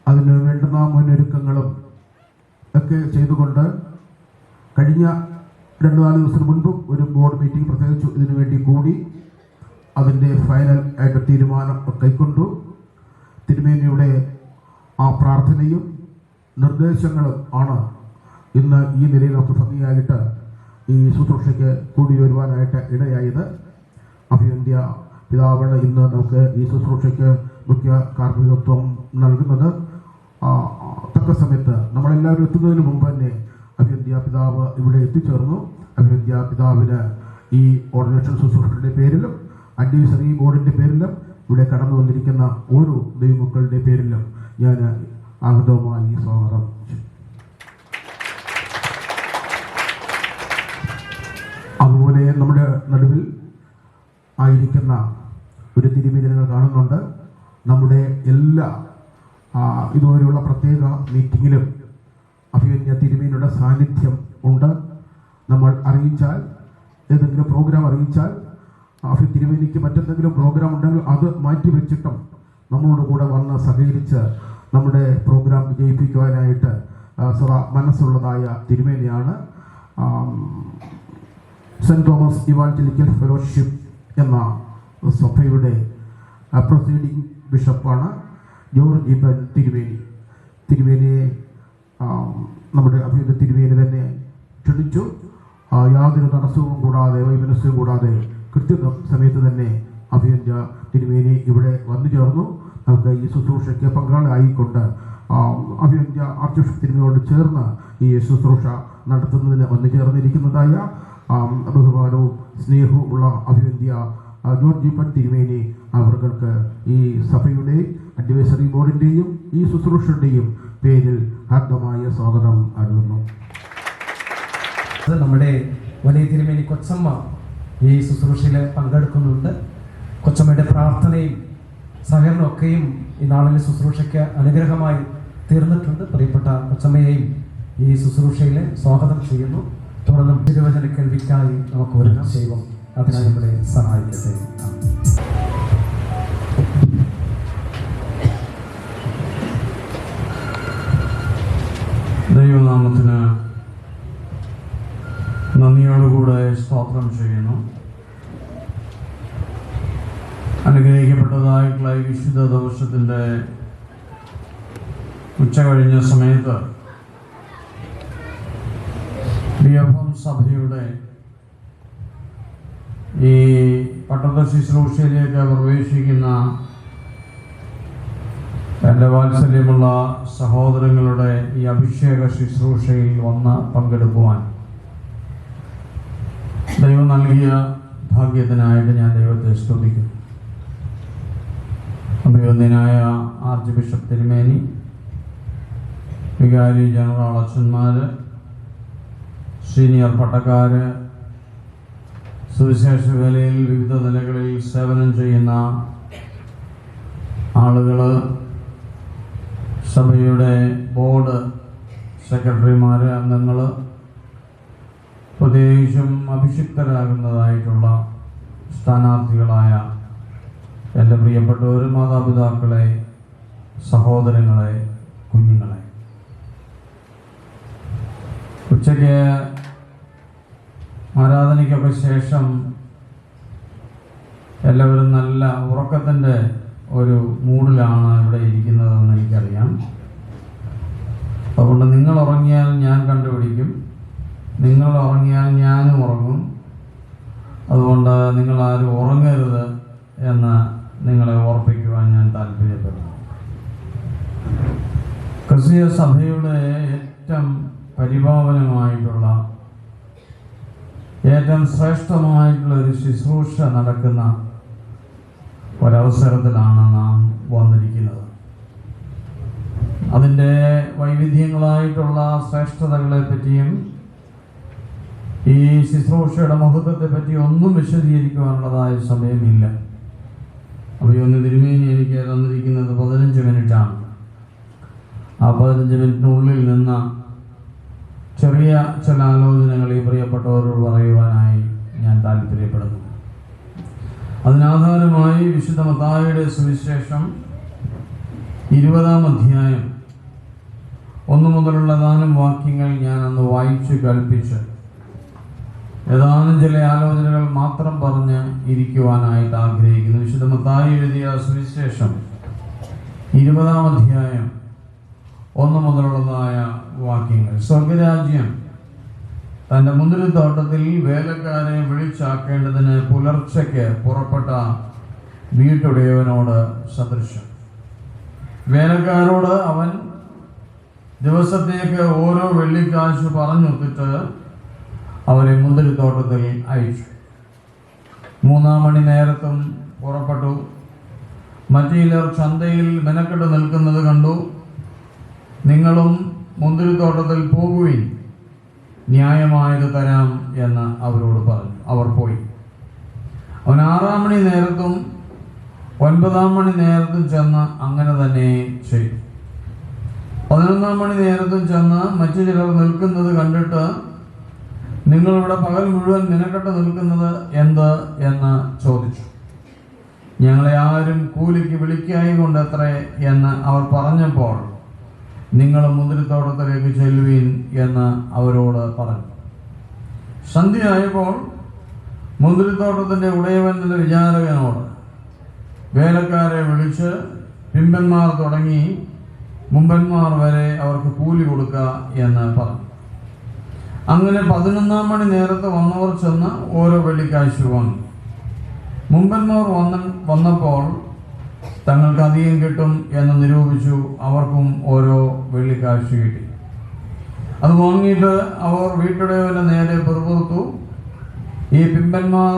അതിന് വേണ്ടുന്ന മുന്നൊരുക്കങ്ങളും ഒക്കെ ചെയ്തുകൊണ്ട് കഴിഞ്ഞ 2-4 ദിവസം മുൻപും ഒരു ബോർഡ് മീറ്റിംഗ് പ്രത്യേകിച്ചു ഇതിനു വേണ്ടി കൂടി അതിൻ്റെ ഫൈനൽ ആയിട്ട് തീരുമാനം കൈക്കൊണ്ടു. തിരുമേനിയുടെ ആ പ്രാർത്ഥനയും നിർദ്ദേശങ്ങളും ആണ് ഇന്ന് ഈ നിലയിൽ നമുക്ക് ഭംഗിയായിട്ട് ഈ ശുശ്രൂഷയ്ക്ക് കൂടി വരുവാനായിട്ട് ഇടയായത്. അഭിനന്ദ പിതാവാണ് ഇന്ന് നമുക്ക് ഈ ശുശ്രൂഷയ്ക്ക് മുഖ്യ കാർമ്മികത്വം നൽകുന്നത്. തക്ക സമയത്ത് നമ്മളെല്ലാവരും എത്തുന്നതിന് മുമ്പ് തന്നെ അഭിനന്ദ പിതാവ് ഇവിടെ എത്തിച്ചേർന്നു. അഭിനന്ദ പിതാവിന് ഈ ഓർഡിനേഷൻ ശുശ്രൂഷയുടെ പേരിലും അഡ്വൈസറി ബോർഡിൻ്റെ പേരിലും ഇവിടെ കടന്നു വന്നിരിക്കുന്ന ഓരോ ദൈവമക്കളുടെ പേരിലും ഞാൻ ആഹ്തവുമായി സ്വാഗതം. അതുപോലെ നമ്മുടെ നടുവിൽ ആയിരിക്കുന്ന ഒരു തിരുമേനി നിങ്ങൾ കാണുന്നുണ്ട്. നമ്മുടെ എല്ലാ ഇതുവരെയുള്ള പ്രത്യേക മീറ്റിങ്ങിലും അഭിനന്ദ തിരുമേനിയുടെ സാന്നിധ്യം ഉണ്ട്. നമ്മൾ അറിയിച്ചാൽ ഏതെങ്കിലും പ്രോഗ്രാം അറിയിച്ചാൽ തിരുമേനിക്ക് മറ്റെന്തെങ്കിലും പ്രോഗ്രാം ഉണ്ടെങ്കിൽ അത് മാറ്റിവെച്ചിട്ടും നമ്മളോട് കൂടെ വന്ന് സഹകരിച്ച് നമ്മുടെ പ്രോഗ്രാം വിജയിപ്പിക്കുവാനായിട്ട് സദാ മനസ്സുള്ളതായ തിരുമേനിയാണ്. സെൻറ് തോമസ് ഇവാഞ്ചലിക്കൽ ഫെലോഷിപ്പ് എന്ന സഭയുടെ പ്രൊസീഡിംഗ് ബിഷപ്പാണ് ജോർജ് ഇബൻ തിരുമേനി. തിരുമേനിയെ നമ്മുടെ അഭിനന്ദ തിരുമേനി തന്നെ ക്ഷണിച്ചു. യാതൊരു തടസ്സവും കൂടാതെ വൈമനസ്യവും കൂടാതെ കൃത്യ സമയത്ത് തന്നെ അഭിനന്ദ തിരുമേനി ഇവിടെ വന്നു ചേർന്നു. നമുക്ക് ഈ ശുശ്രൂഷയ്ക്ക് പങ്കാളിയായിക്കൊണ്ട് അഭിനന്ദ ആർച്ച് ബിഷപ്പ് തിരുമേനിയോട് ചേർന്ന് ഈ ശുശ്രൂഷ നടത്തുന്നതിന് വന്നു ചേർന്നിരിക്കുന്നതായ ബഹുമാനവും സ്നേഹവും ഉള്ള അഭിനന്ദ ജോർജ് ഇബൻ തിരുമേനി അവർക്ക് ഈ സഭയുടെ അഡ്വൈസറി ബോർഡിൻ്റെയും ഈ ശുശ്രൂഷയുടെയും പേരിൽ ഹാർദമായ സ്വാഗതം അറിയുന്നു. നമ്മുടെ വലിയ തിരുമേനി കൊച്ചമ്മ ഈ ശുശ്രൂഷയിൽ പങ്കെടുക്കുന്നുണ്ട്. കൊച്ചമ്മയുടെ പ്രാർത്ഥനയും സഹകരണമൊക്കെയും ഈ നാളിലെ ശുശ്രൂഷയ്ക്ക് അനുഗ്രഹമായി തീർന്നിട്ടുണ്ട്. പ്രിയപ്പെട്ട കൊച്ചമ്മയെയും ഈ ശുശ്രൂഷയിൽ സ്വാഗതം ചെയ്യുന്നു. തുടർന്ന് തിരുവചന കേൾവിക്കായി നമുക്ക് ഒരുങ്ങാം. ദൈവം അതിനായി നമ്മളെ സഹായിക്കട്ടെ. ദൈവനാമത്തിന് നന്ദിയോടുകൂടെ സ്തോത്രം ചെയ്യുന്നു. അനുഗ്രഹിക്കപ്പെട്ടതായിട്ടുള്ള ഈ വിശുദ്ധ ദിവസത്തിൻ്റെ ഉച്ച കഴിഞ്ഞ സമയത്ത് DFM സഭയുടെ ഈ പട്ടത്ത ശുശ്രൂഷയിലേക്ക് പ്രവേശിക്കുന്ന എൻ്റെ വാത്സല്യമുള്ള സഹോദരങ്ങളുടെ ഈ അഭിഷേക ശുശ്രൂഷയിൽ വന്ന് പങ്കെടുക്കുവാൻ ദൈവം നൽകിയ ഭാഗ്യത്തിനായിട്ട് ഞാൻ ദൈവത്തെ സ്തുതിക്കുന്നു. അഭിവന്ദനായ ആർച്ച് ബിഷപ്പ് തിരുമേനി, വികാരി ജനറൽ അച്ഛന്മാർ, സീനിയർ പട്ടക്കാർ, സുവിശേഷ വേലയിൽ വിവിധ നിലകളിൽ സേവനം ചെയ്യുന്ന ആളുകൾ, സഭയുടെ ബോർഡ് സെക്രട്ടറിമാർ, അംഗങ്ങൾ, പ്രത്യേകിച്ചും അഭിഷിക്തരാകുന്നതായിട്ടുള്ള സ്ഥാനാർത്ഥികളായ എൻ്റെ പ്രിയപ്പെട്ടവരും മാതാപിതാക്കളെ, സഹോദരങ്ങളെ, കുഞ്ഞുങ്ങളെ, ഉച്ചയ്ക്ക് ആരാധനയ്ക്കൊക്കെ ശേഷം എല്ലാവരും നല്ല ഉറക്കത്തിൻ്റെ ഒരു മൂഡിലാണ് ഇവിടെ ഇരിക്കുന്നതെന്ന് എനിക്കറിയാം. അതുകൊണ്ട് നിങ്ങൾ ഉറങ്ങിയാൽ ഞാൻ കണ്ടുപിടിക്കും, നിങ്ങൾ ഉറങ്ങിയാൽ ഞാനും ഉറങ്ങും. അതുകൊണ്ട് നിങ്ങളാരും ഉറങ്ങരുത് എന്ന് നിങ്ങളെ ഓർപ്പിക്കുവാൻ ഞാൻ താല്പര്യപ്പെടുന്നു. ക്രിസ്തീയ സഭയുടെ ഏറ്റവും പരിപാവനമായിട്ടുള്ള, ഏറ്റവും ശ്രേഷ്ഠമായിട്ടുള്ള ഒരു ശുശ്രൂഷ നടക്കുന്ന ഒരവസരത്തിലാണ് നാം വന്നിരിക്കുന്നത്. അതിൻ്റെ വൈവിധ്യങ്ങളായിട്ടുള്ള ശ്രേഷ്ഠതകളെ പറ്റിയും ഈ ശുശ്രൂഷയുടെ മഹത്വത്തെ പറ്റി ഒന്നും വിശദീകരിക്കുവാനുള്ളതായ സമയമില്ല. അഭിവന്ദന തിരുമേനി എനിക്ക് തന്നിരിക്കുന്നത് 15 മിനിറ്റാണ്. ആ 15 മിനിറ്റിനുള്ളിൽ നിന്ന് ചെറിയ ചില ആലോചനകൾ ഈ പ്രിയപ്പെട്ടവരോട് പറയുവാനായി ഞാൻ താല്പര്യപ്പെടുന്നു. അതിനാധാരമായി വിശുദ്ധ മത്തായിയുടെ സുവിശേഷം 20-ാം അധ്യായം 1 മുതലുള്ള ഏതാനും വാക്യങ്ങൾ ഞാൻ അന്ന് വായിച്ചു കേൾപ്പിച്ച് ഏതാനും ചില ആലോചനകൾ മാത്രം പറഞ്ഞ് ഇരിക്കുവാനായിട്ട് ആഗ്രഹിക്കുന്നു. വിശുദ്ധ മത്തായി എഴുതിയ സുവിശേഷം 20-ാം അധ്യായം 1 മുതലുള്ളതായ വാക്യങ്ങൾ. സ്വർഗരാജ്യം തൻ്റെ മുന്തിരിത്തോട്ടത്തിൽ വേലക്കാരെ വിളിച്ചാക്കേണ്ടതിന് പുലർച്ചയ്ക്ക് പുറപ്പെട്ട വീട്ടുടയവനോട് സദൃശം. വേലക്കാരോട് അവൻ ദിവസത്തേക്ക് ഓരോ വെള്ളിക്കാശ് പറഞ്ഞൊത്തിട്ട് അവരെ മുന്തിരിത്തോട്ടത്തിൽ അയച്ചു. 3-ാം മണി നേരത്തും പുറപ്പെട്ടു. മറ്റു ചിലർ ചന്തയിൽ മെനക്കെട്ട് നിൽക്കുന്നത് കണ്ടു. നിങ്ങളും മുന്തിരിത്തോട്ടത്തിൽ പോകുവിൻ, ന്യായമായത് തരാം എന്ന് അവരോട് പറഞ്ഞു. അവർ പോയി. അവൻ 6-ാം മണി നേരത്തും 9-ാം മണി നേരത്തും ചെന്ന് അങ്ങനെ തന്നെ ചെയ്തു. 11-ാം മണി നേരത്തും ചെന്ന് മറ്റു ചിലർ നിൽക്കുന്നത് കണ്ടിട്ട്, നിങ്ങളിവിടെ പകൽ മുഴുവൻ മെനക്കെട്ട് നിൽക്കുന്നത് എന്ത് എന്ന് ചോദിച്ചു. ഞങ്ങളെ ആരും കൂലിക്ക് വിളിക്കായി കൊണ്ടത്രേ എന്ന് അവർ പറഞ്ഞപ്പോൾ, നിങ്ങൾ മുന്തിരിത്തോട്ടത്തിലേക്ക് ചെല്ലുവീൻ എന്ന് അവരോട് പറഞ്ഞു. സന്ധ്യയായപ്പോൾ മുന്തിരിത്തോട്ടത്തിൻ്റെ ഉടയവൻ്റെ വിചാരകനോട് വേലക്കാരെ വിളിച്ച് പിമ്പന്മാർ തുടങ്ങി മുമ്പന്മാർ വരെ അവർക്ക് കൂലി കൊടുക്കുക എന്ന് പറഞ്ഞു. അങ്ങനെ 11-ാം മണി നേരത്ത് വന്നവർ ചെന്ന് ഓരോ വെള്ളിക്കാശ് വാങ്ങി. മുമ്പന്മാർ വന്നപ്പോൾ തങ്ങൾക്ക് അധികം കിട്ടും എന്ന് നിരൂപിച്ചു. അവർക്കും ഓരോ വെള്ളിക്കാശ് കിട്ടി. അത് വാങ്ങിയിട്ട് അവർ വീട്ടുടയവന്റെ നേരെ പിറുപിറുത്തു. ഈ പിമ്പന്മാർ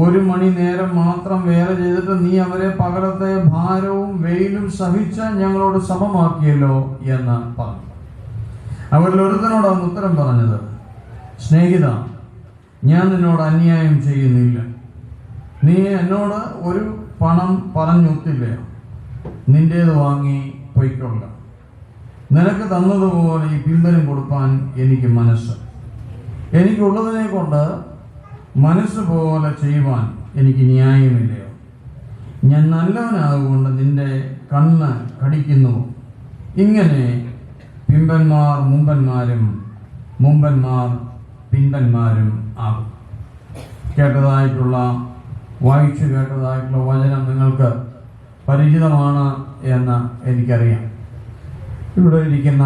1 മണി നേരം മാത്രം വേല ചെയ്തിട്ട് നീ അവരെ പകലത്തെ ഭാരവും വെയിലും സഹിച്ച് ഞങ്ങളോട് സമമാക്കിയല്ലോ എന്ന് പറഞ്ഞു. അവരിൽ ഒരുത്തനോടാണ് ഉത്തരം പറഞ്ഞത്, സ്നേഹിത, ഞാൻ നിന്നോട് അന്യായം ചെയ്യുന്നില്ല. നീ എന്നോട് ഒരു പണം പറഞ്ഞൊത്തില്ലയോ? നിന്റേത് വാങ്ങി പൊയ്ക്കൊള്ളുക. നിനക്ക് തന്നതുപോലെ ഈ പിൻബലം കൊടുപ്പാൻ എനിക്ക് മനസ്സ്. എനിക്കുള്ളതിനെ കൊണ്ട് മനസ്സ് പോലെ ചെയ്യുവാൻ എനിക്ക് ന്യായമില്ലയോ? ഞാൻ നല്ലവനാകൊണ്ട് നിന്റെ കണ്ണ് കടിക്കുന്നു. ഇങ്ങനെ പിമ്പന്മാർ മുമ്പന്മാരും മുമ്പന്മാർ പിമ്പന്മാരും ആകും. വായിച്ചു കേട്ടതായിട്ടുള്ള വചനം നിങ്ങൾക്ക് പരിചിതമാണ് എന്ന് എനിക്കറിയാം. ഇവിടെ ഇരിക്കുന്ന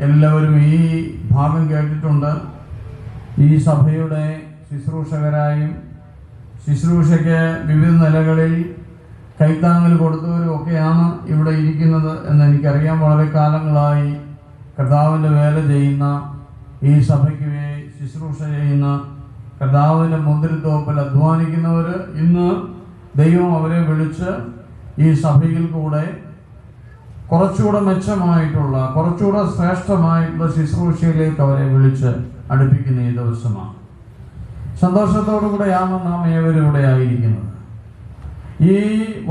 എല്ലാവരും ഈ ഭാഗം കേട്ടിട്ടുണ്ട്. ഈ സഭയുടെ ശുശ്രൂഷകരായും ശുശ്രൂഷയ്ക്ക് വിവിധ നിലകളിൽ കൈത്താങ്ങൽ കൊടുത്തവരും ഒക്കെയാണ് ഇവിടെ ഇരിക്കുന്നത് എന്ന് എനിക്കറിയാം. വളരെ കാലങ്ങളായി കർത്താവിൻ്റെ വേല ചെയ്യുന്ന, ഈ സഭയ്ക്ക് ശുശ്രൂഷ ചെയ്യുന്ന, കർത്താവിൻ്റെ മുന്തിരിത്തോപ്പിൽ അധ്വാനിക്കുന്നവർ ഇന്ന് ദൈവം അവരെ വിളിച്ച് ഈ സഭയിൽ കൂടെ കുറച്ചുകൂടെ മെച്ചമായിട്ടുള്ള, കുറച്ചുകൂടെ ശ്രേഷ്ഠമായിട്ടുള്ള ശുശ്രൂഷയിലേക്ക് അവരെ വിളിച്ച് അടുപ്പിക്കുന്ന ഈ ദിവസമാണ്. സന്തോഷത്തോടു കൂടെയാണ് നാം ഏവരും ഇവിടെ ആയിരിക്കുന്നത്. ഈ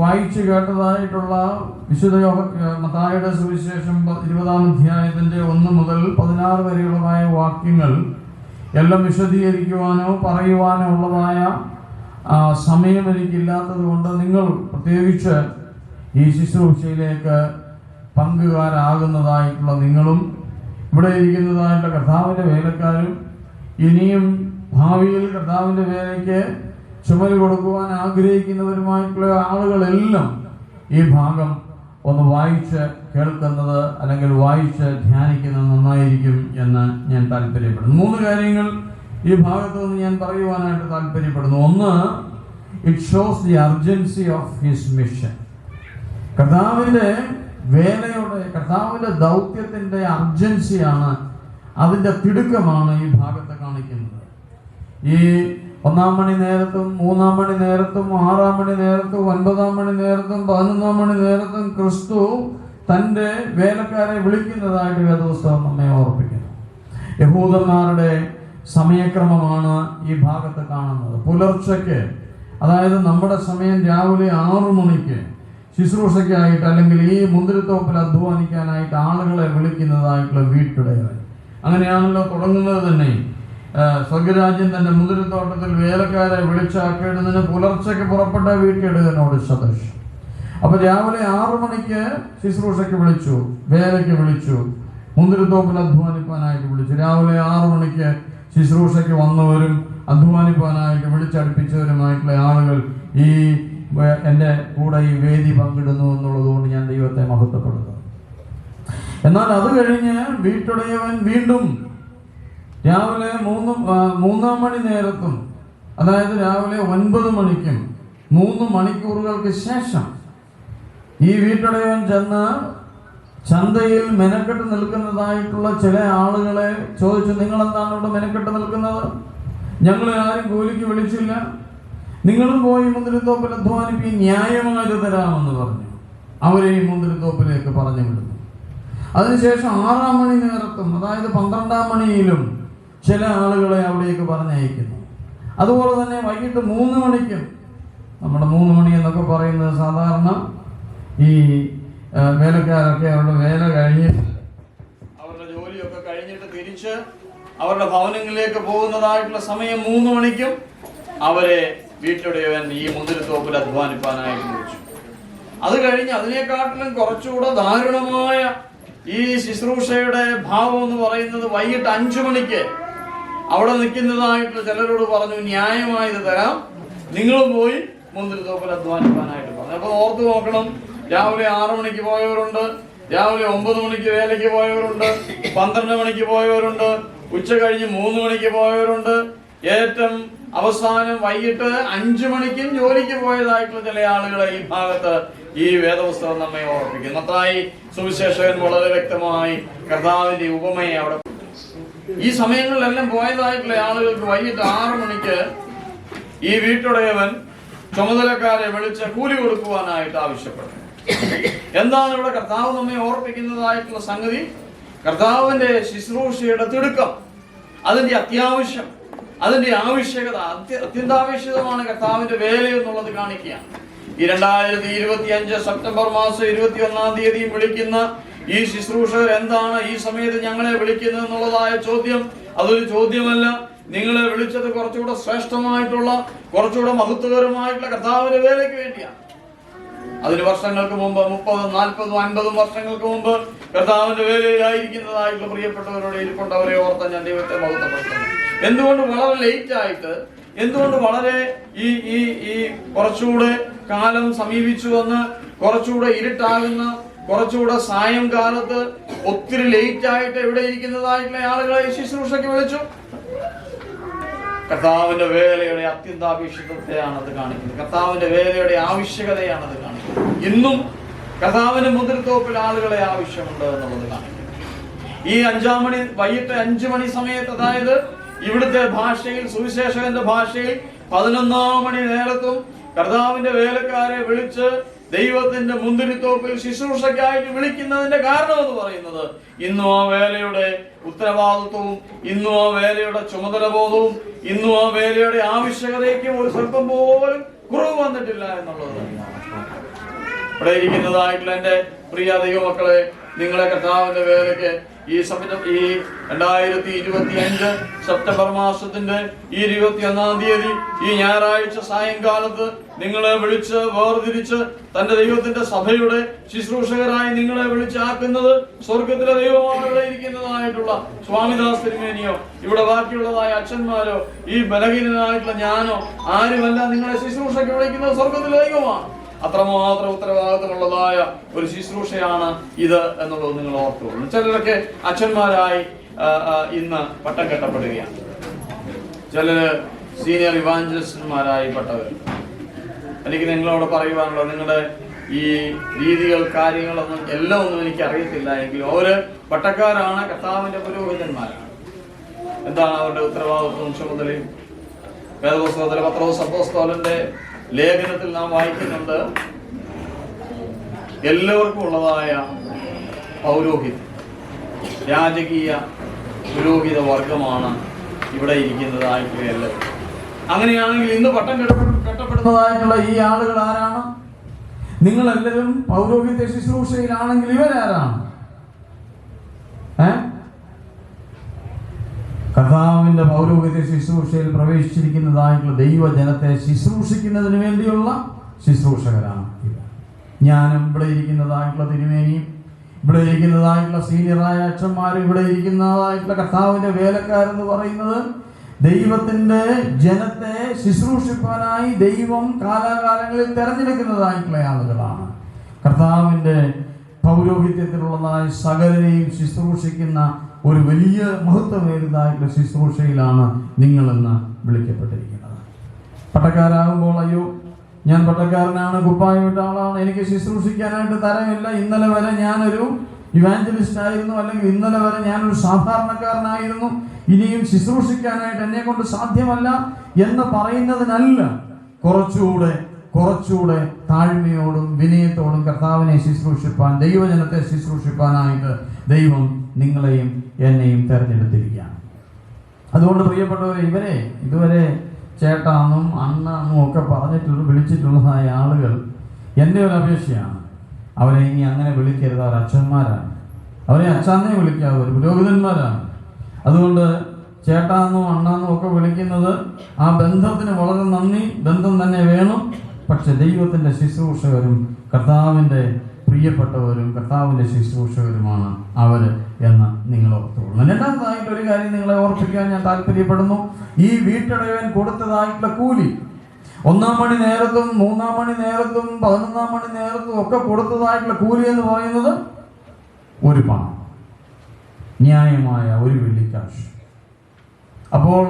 വായിച്ചു കേട്ടതായിട്ടുള്ള വിശുദ്ധ മത്തായിയുടെ സുവിശേഷം 20-ാം അധ്യായത്തിന്റെ 1 മുതൽ 16 വരെയുള്ളതായ വാക്യങ്ങൾ എല്ലാം വിശദീകരിക്കുവാനോ പറയുവാനോ ഉള്ളതായ സമയം എനിക്കില്ലാത്തത് കൊണ്ട് നിങ്ങൾ പ്രത്യേകിച്ച് ഈ ശുശ്രൂഷയിലേക്ക് പങ്കുകാരാകുന്നതായിട്ടുള്ള നിങ്ങളും ഇവിടെ ഇരിക്കുന്നതായിട്ടുള്ള കർത്താവിൻ്റെ വേലക്കാരും ഇനിയും ഭാവിയിൽ കർത്താവിൻ്റെ വേലയ്ക്ക് ചുമല് കൊടുക്കുവാൻ ആഗ്രഹിക്കുന്നവരുമായിട്ടുള്ള ആളുകളെല്ലാം ഈ ഭാഗം ഒന്ന് വായിച്ച് കേൾക്കുന്നത് അല്ലെങ്കിൽ വായിച്ച് ധ്യാനിക്കുന്നത് നന്നായിരിക്കും എന്ന് ഞാൻ താല്പര്യപ്പെടുന്നു. 3 കാര്യങ്ങൾ ഈ ഭാഗത്ത് നിന്ന് ഞാൻ പറയുവാനായിട്ട് താല്പര്യപ്പെടുന്നു. ഒന്ന്, it shows the urgency of his mission. കർത്താവിൻ്റെ വേലയുടെ, കർത്താവിൻ്റെ ദൗത്യത്തിൻ്റെ അർജൻസിയാണ്, അതിൻ്റെ തിടുക്കമാണ് ഈ ഭാഗത്ത് കാണിക്കുന്നത്. ഈ 1-ാം മണി നേരത്തും 3-ാം മണി നേരത്തും 6-ാം മണി നേരത്തും 9-ാം മണി നേരത്തും 11-ാം മണി നേരത്തും ക്രിസ്തു തൻ്റെ വേലക്കാരെ വിളിക്കുന്നതായിട്ട് വേദപുസ്തകം നമ്മെ ഓർപ്പിക്കുന്നു. യഹൂദന്മാരുടെ സമയക്രമമാണ് ഈ ഭാഗത്ത് കാണുന്നത്. പുലർച്ചയ്ക്ക്, അതായത് നമ്മുടെ സമയം രാവിലെ 6 മണിക്ക് ശുശ്രൂഷയ്ക്കായിട്ട് അല്ലെങ്കിൽ ഈ മുന്തിരിത്തോപ്പിൽ അധ്വാനിക്കാനായിട്ട് ആളുകളെ വിളിക്കുന്നതായിട്ടുള്ള വീട്ടുടയവൻ. അങ്ങനെയാണല്ലോ തുടങ്ങുന്നത് തന്നെ. സ്വർഗരാജ്യം തന്റെ മുന്തിരിത്തോട്ടത്തിൽ വേലക്കാരെ വിളിച്ചാക്കേണ്ടതിന് പുലർച്ചയ്ക്ക് പുറപ്പെട്ട വീട്ടിടുന്നതിനോട് സദൃശം. അപ്പൊ രാവിലെ 6 മണിക്ക് ശുശ്രൂഷയ്ക്ക് വിളിച്ചു, വേലയ്ക്ക് വിളിച്ചു, മുന്തിരിത്തോപ്പിൽ അധ്വാനിപ്പാനായിട്ട് വിളിച്ചു. രാവിലെ 6 മണിക്ക് ശുശ്രൂഷയ്ക്ക് വന്നവരും അധ്വാനിപ്പാനായിട്ട് വിളിച്ചടുപ്പിച്ചവരുമായിട്ടുള്ള ആളുകൾ ഈ എൻ്റെ കൂടെ ഈ വേദി പങ്കിടുന്നു എന്നുള്ളത് കൊണ്ട് ഞാൻ ദൈവത്തെ മഹത്വപ്പെടുന്നു. എന്നാൽ അത് കഴിഞ്ഞ് വീട്ടുടയവൻ വീണ്ടും രാവിലെ 3-ാം മണി നേരത്തും, അതായത് രാവിലെ 9 മണിക്കും 3 മണിക്കൂറുകൾക്ക് ശേഷം ഈ വീട്ടുടയവൻ ചെന്ന് ചന്തയിൽ മെനക്കെട്ട് നിൽക്കുന്നതായിട്ടുള്ള ചില ആളുകളെ ചോദിച്ചു, നിങ്ങൾ എന്താണ് ഇവിടെ മെനക്കെട്ട് നിൽക്കുന്നത്? ഞങ്ങളെ ആരും കൂലിക്ക് വിളിച്ചില്ല, നിങ്ങളും പോയി മുന്തിരിത്തോപ്പിൽ അധ്വാനിപ്പി, ന്യായമായത് തരാമെന്ന് പറഞ്ഞു. അവരെ ഈ മുന്തിരിത്തോപ്പിലേക്ക് പറഞ്ഞു വിടുന്നു. അതിനുശേഷം 6-ാം മണി നേരത്തും, അതായത് 12-ാം മണിയിലും ചില ആളുകളെ അവിടേക്ക് പറഞ്ഞയക്കുന്നു. അതുപോലെ തന്നെ വൈകിട്ട് 3 മണിക്കും, നമ്മുടെ 3 മണി എന്നൊക്കെ പറയുന്നത് സാധാരണ ഈ വേലക്കാരൊക്കെ അവരുടെ വേല കഴിഞ്ഞിട്ട് അവരുടെ ജോലിയൊക്കെ കഴിഞ്ഞിട്ട് തിരിച്ച് അവരുടെ ഭവനങ്ങളിലേക്ക് പോകുന്നതായിട്ടുള്ള സമയം 3 മണിക്കും അവരെ വീട്ടുടയവൻ ഈ മുന്തിരിത്തോപ്പിൽ അധ്വാനിപ്പാനായിട്ട് വിളിച്ചു. അത് കഴിഞ്ഞ് അതിനെക്കാട്ടിലും കുറച്ചുകൂടെ ദാരുണമായ ഈ ശുശ്രൂഷയുടെ ഭാവം എന്ന് പറയുന്നത് വൈകിട്ട് 5 മണിക്ക് അവിടെ നിൽക്കുന്നതായിട്ട് ചിലരോട് പറഞ്ഞു, ന്യായമായത് തരാം, നിങ്ങളും പോയി മുന്തിരിത്തോപ്പിൽ അധ്വാനിപ്പാനായിട്ട് പറഞ്ഞു. അപ്പൊ ഓർത്ത് നോക്കണം, രാവിലെ 6 മണിക്ക് പോയവരുണ്ട്, രാവിലെ 9 മണിക്ക് വേലയ്ക്ക് പോയവരുണ്ട്, 12 മണിക്ക് പോയവരുണ്ട്, ഉച്ച കഴിഞ്ഞ് 3 മണിക്ക് പോയവരുണ്ട്, ഏറ്റവും അവസാനം വൈകിട്ട് 5 മണിക്കും ജോലിക്ക് പോയതായിട്ടുള്ള ചില ആളുകളെ ഈ ഭാഗത്ത് ഈ വേദപുസ്തകം നമ്മെ ഓർപ്പിക്കുന്നു. മത്തായി സുവിശേഷകൻ വളരെ വ്യക്തമായി കർത്താവിന്റെ ഉപമയെ അവിടെ ഈ സമയങ്ങളിലെല്ലാം പോയതായിട്ടുള്ള ആളുകൾക്ക് വൈകിട്ട് 6 മണിക്ക് ഈ വീട്ടുടയവൻ ചുമതലക്കാരെ വിളിച്ച് കൂലി കൊടുക്കുവാനായിട്ട് ആവശ്യപ്പെട്ടു. എന്താണ് ഇവിടെ കർത്താവ് നമ്മെ ഓർപ്പിക്കുന്നതായിട്ടുള്ള സംഗതി? കർത്താവിന്റെ ശുശ്രൂഷയുടെ തിടുക്കം, അതിന്റെ അത്യാവശ്യം, അതിന്റെ ആവശ്യകത, അത്യന്താപേക്ഷിതമാണ് കർത്താവിന്റെ വേല എന്നുള്ളത് കാണിക്കുക. ഈ 2025 സെപ്റ്റംബർ മാസം 21-ാം തീയതിയും വിളിക്കുന്ന ഈ ശുശ്രൂഷകർ എന്താണ് ഈ സമയത്ത് ഞങ്ങളെ വിളിക്കുന്നത് എന്നുള്ളതായ ചോദ്യം അതൊരു ചോദ്യമല്ല. നിങ്ങളെ വിളിച്ചത് കുറച്ചുകൂടെ ശ്രേഷ്ഠമായിട്ടുള്ള, കുറച്ചുകൂടെ മഹത്വകരമായിട്ടുള്ള കർത്താവിന്റെ വേലയ്ക്ക് വേണ്ടിയാണ്. അതിന് വർഷങ്ങൾക്ക് മുമ്പ് 30, 40, 50 വർഷങ്ങൾക്ക് മുമ്പ് കർത്താവിന്റെ വേലയിലായിരിക്കുന്നതായിട്ടുള്ള പ്രിയപ്പെട്ടവരോട് ഇരിക്കൊണ്ട് അവരെ ഓർത്താൻ ഞാൻ ദൈവത്തെ മഹത്വപ്പെടുത്തുന്നു. എന്തുകൊണ്ട് വളരെ ലേറ്റ് ആയിട്ട്, എന്തുകൊണ്ട് വളരെ ഈ കുറച്ചുകൂടെ കാലം സമീപിച്ചു വന്ന് കുറച്ചുകൂടെ ഇരുട്ടാകുന്ന, കുറച്ചുകൂടെ സായംകാലത്ത് ഒത്തിരി ലേറ്റ് ആയിട്ട് ഇവിടെ ഇരിക്കുന്നതായിട്ടുള്ള ആളുകളെ ശുശ്രൂഷയ്ക്ക് വിളിച്ചു? കർത്താവിന്റെ വേലയുടെ അത്യന്താപേക്ഷിതത്തെയാണത് കാണിക്കുന്നത്. കർത്താവിന്റെ വേലയുടെ ആവശ്യകതയാണത് കാണിക്കുന്നത്. ഇന്നും കർത്താവിന്റെ മുതിർത്തോപ്പിൽ ആളുകളെ ആവശ്യമുണ്ട് എന്നുള്ളത് കാണിക്കുന്നു. ഈ വൈകിട്ട് 5 മണി സമയത്ത്, അതായത് ഇവിടുത്തെ ഭാഷയിൽ, സുവിശേഷകന്റെ ഭാഷയിൽ 11 മണി നേരത്തും കർത്താവിന്റെ വേലക്കാരെ വിളിച്ച് ദൈവത്തിന്റെ മുന്തിരിത്തോപ്പിൽ ശുശ്രൂഷയ്ക്കായിട്ട് വിളിക്കുന്നതിന്റെ കാരണം എന്ന് പറയുന്നത് ഇന്നും ആ വേലയുടെ ഉത്തരവാദിത്വവും, ഇന്നും ആ വേലയുടെ ചുമതലബോധവും, ഇന്നും ആ വേലയുടെ ആവശ്യകതയ്ക്കും ഒരു സ്വല്പം പോലും കുറവ് വന്നിട്ടില്ല എന്നുള്ളത് തന്നെയാണ്. ഇവിടെ ഇരിക്കുന്നതായിട്ടുള്ള എന്റെ പ്രിയ ദൈവമക്കളെ, നിങ്ങളെ കർത്താവിന്റെ വേലയ്ക്ക് ഈ 2025 സെപ്റ്റംബർ മാസത്തിന്റെ ഈ 21-ാം തീയതി ഈ ഞായറാഴ്ച സായംകാലത്ത് നിങ്ങളെ വിളിച്ച് വേർതിരിച്ച് തന്റെ ദൈവത്തിന്റെ സഭയുടെ ശുശ്രൂഷകരായി നിങ്ങളെ വിളിച്ചാക്കുന്നത് സ്വർഗത്തിലെ ദൈവമാണ്. ഇവിടെ ഇരിക്കുന്നതായിട്ടുള്ള സ്വാമിദാസ് തിരുമേനിയോ ഇവിടെ ബാക്കിയുള്ളതായ അച്ഛന്മാരോ ഈ ബലഹീനനായിട്ടുള്ള ഞാനോ ആരുമല്ല. നിങ്ങളെ ശുശ്രൂഷയ്ക്ക് വിളിക്കുന്നത് സ്വർഗത്തിലെ ദൈവമാണ്. അത്രമാത്രം ഉത്തരവാദിത്തമുള്ളതായ ഒരു ശുശ്രൂഷയാണ് ഇത് എന്നുള്ളത് നിങ്ങൾ ഓർത്തുകൊള്ളു. ചിലരൊക്കെ അച്ഛന്മാരായി ഇന്ന് പട്ടം കെട്ടപ്പെടുകയാണ്. ചിലര് സീനിയർ ഇവാഞ്ചലിസ്റ്റന്മാരായി പട്ടവർ. എനിക്ക് നിങ്ങളോട് പറയുവാനുള്ളത്, നിങ്ങളുടെ ഈ രീതികൾ, കാര്യങ്ങളൊന്നും എല്ലാം ഒന്നും എനിക്ക് അറിയത്തില്ല എങ്കിലും അവര് പട്ടക്കാരാണ്, കർത്താവിന്റെ പുരോഹിതന്മാരാണ്. എന്താണ് അവരുടെ ഉത്തരവാദിത്വവും ചുമതലയും? വേദപുസ്തകത്തിലെ പത്രോസ് അപ്പോസ്തലന്റെ ലേഖനത്തിൽ നാം വായിക്കുന്നുണ്ട്, എല്ലാവർക്കും ഉള്ളതായ പൗരോഹിത്യം, രാജകീയ പുരോഹിത വർഗമാണ് ഇവിടെ ഇരിക്കുന്നതായിട്ടുള്ള എല്ലാവരും. അങ്ങനെയാണെങ്കിൽ ഇന്ന് പട്ടം കെട്ടപ്പെടുന്നതായിട്ടുള്ള ഈ ആളുകൾ ആരാണ്? നിങ്ങളെല്ലാവരും പൗരോഹിത്യ ശുശ്രൂഷയിലാണെങ്കിൽ ഇവരാരാണ്? കർത്താവിന്റെ പൗരോഹിത്യ ശുശ്രൂഷയിൽ പ്രവേശിച്ചിരിക്കുന്നതായിട്ടുള്ള ദൈവജനത്തെ ശുശ്രൂഷിക്കുന്നതിന് വേണ്ടിയുള്ള ശുശ്രൂഷകരാണ് ഇവർ. ഞാനും ഇവിടെ ഇരിക്കുന്നതായിട്ടുള്ള തിരുമേനിയും ഇവിടെ ഇരിക്കുന്നതായിട്ടുള്ള സീനിയറായ അച്ഛന്മാരും ഇവിടെ ഇരിക്കുന്നതായിട്ടുള്ള കർത്താവിന്റെ വേലക്കാരെന്ന് പറയുന്നത് ദൈവത്തിന്റെ ജനത്തെ ശുശ്രൂഷിപ്പാനായി ദൈവം കാലാകാലങ്ങളിൽ തെരഞ്ഞെടുക്കുന്നതായിട്ടുള്ള ആളുകളാണ്. കർത്താവിന്റെ പൗരോഹിത്യത്തിലുള്ളതായ സകലരെയും ശുശ്രൂഷിക്കുന്ന ഒരു വലിയ മഹത്വമേറിയതായിട്ടുള്ള ശുശ്രൂഷയിലാണ് നിങ്ങളെന്ന് വിളിക്കപ്പെട്ടിരിക്കുന്നത്. പട്ടക്കാരാകുമ്പോൾ അയ്യോ ഞാൻ പട്ടക്കാരനാണ്, കുപ്പായിട്ട ആളാണ്, എനിക്ക് ശുശ്രൂഷിക്കാനായിട്ട് തരമില്ല, ഇന്നലെ വരെ ഞാനൊരു ഇവാഞ്ചലിസ്റ്റ് ആയിരുന്നു, അല്ലെങ്കിൽ ഇന്നലെ വരെ ഞാനൊരു സാധാരണക്കാരനായിരുന്നു, ഇനിയും ശുശ്രൂഷിക്കാനായിട്ട് എന്നെ കൊണ്ട് സാധ്യമല്ല എന്ന് പറയുന്നതിനല്ല, കുറച്ചുകൂടെ താഴ്മയോടും വിനയത്തോടും കർത്താവിനെ ശുശ്രൂഷിപ്പാൻ, ദൈവജനത്തെ ശുശ്രൂഷിപ്പാനായിട്ട് ദൈവം നിങ്ങളെയും എന്നെയും തെരഞ്ഞെടുത്തിരിക്കുകയാണ്. അതുകൊണ്ട് പ്രിയപ്പെട്ടവരെ, ഇവരെ ഇതുവരെ ചേട്ടാന്നും അണ്ണാന്നും ഒക്കെ വിളിച്ചിട്ടുള്ളതായ ആളുകൾ, എൻ്റെ ഒരു അപേക്ഷയാണ്, അവരെ ഇനി അങ്ങനെ വിളിക്കരുത്. അവർ അച്ഛന്മാരാണ്, അവരെ അച്ഛനെ വിളിക്കാതെ ഒരു പുരോഹിതന്മാരാണ്. അതുകൊണ്ട് ചേട്ടാന്നും അണ്ണാന്നും ഒക്കെ വിളിക്കുന്നത് ആ ബന്ധത്തിന് വളരെ നന്ദി, ബന്ധം തന്നെ വേണം. പക്ഷെ ദൈവത്തിന്റെ ശുശ്രൂഷകരും കർത്താവിന്റെ പ്രിയപ്പെട്ടവരും കർത്താവിന്റെ ശുശ്രൂഷകരുമാണ് അവര് എന്ന് നിങ്ങൾ ഓർത്തുകൊള്ളണം. രണ്ടാമതായിട്ട് ഒരു കാര്യം നിങ്ങളെ ഓർപ്പിക്കാൻ ഞാൻ താല്പര്യപ്പെടുന്നു. ഈ വീട്ടടയവൻ കൊടുത്തതായിട്ടുള്ള കൂലി 1-ാം മണി നേരത്തും 3-ാം മണി നേരത്തും 11-ാം മണി നേരത്തും ഒക്കെ കൊടുത്തതായിട്ടുള്ള കൂലി എന്ന് പറയുന്നത് ഒരു പണം, ന്യായമായ ഒരു വെള്ളിക്കാശ്. അപ്പോൾ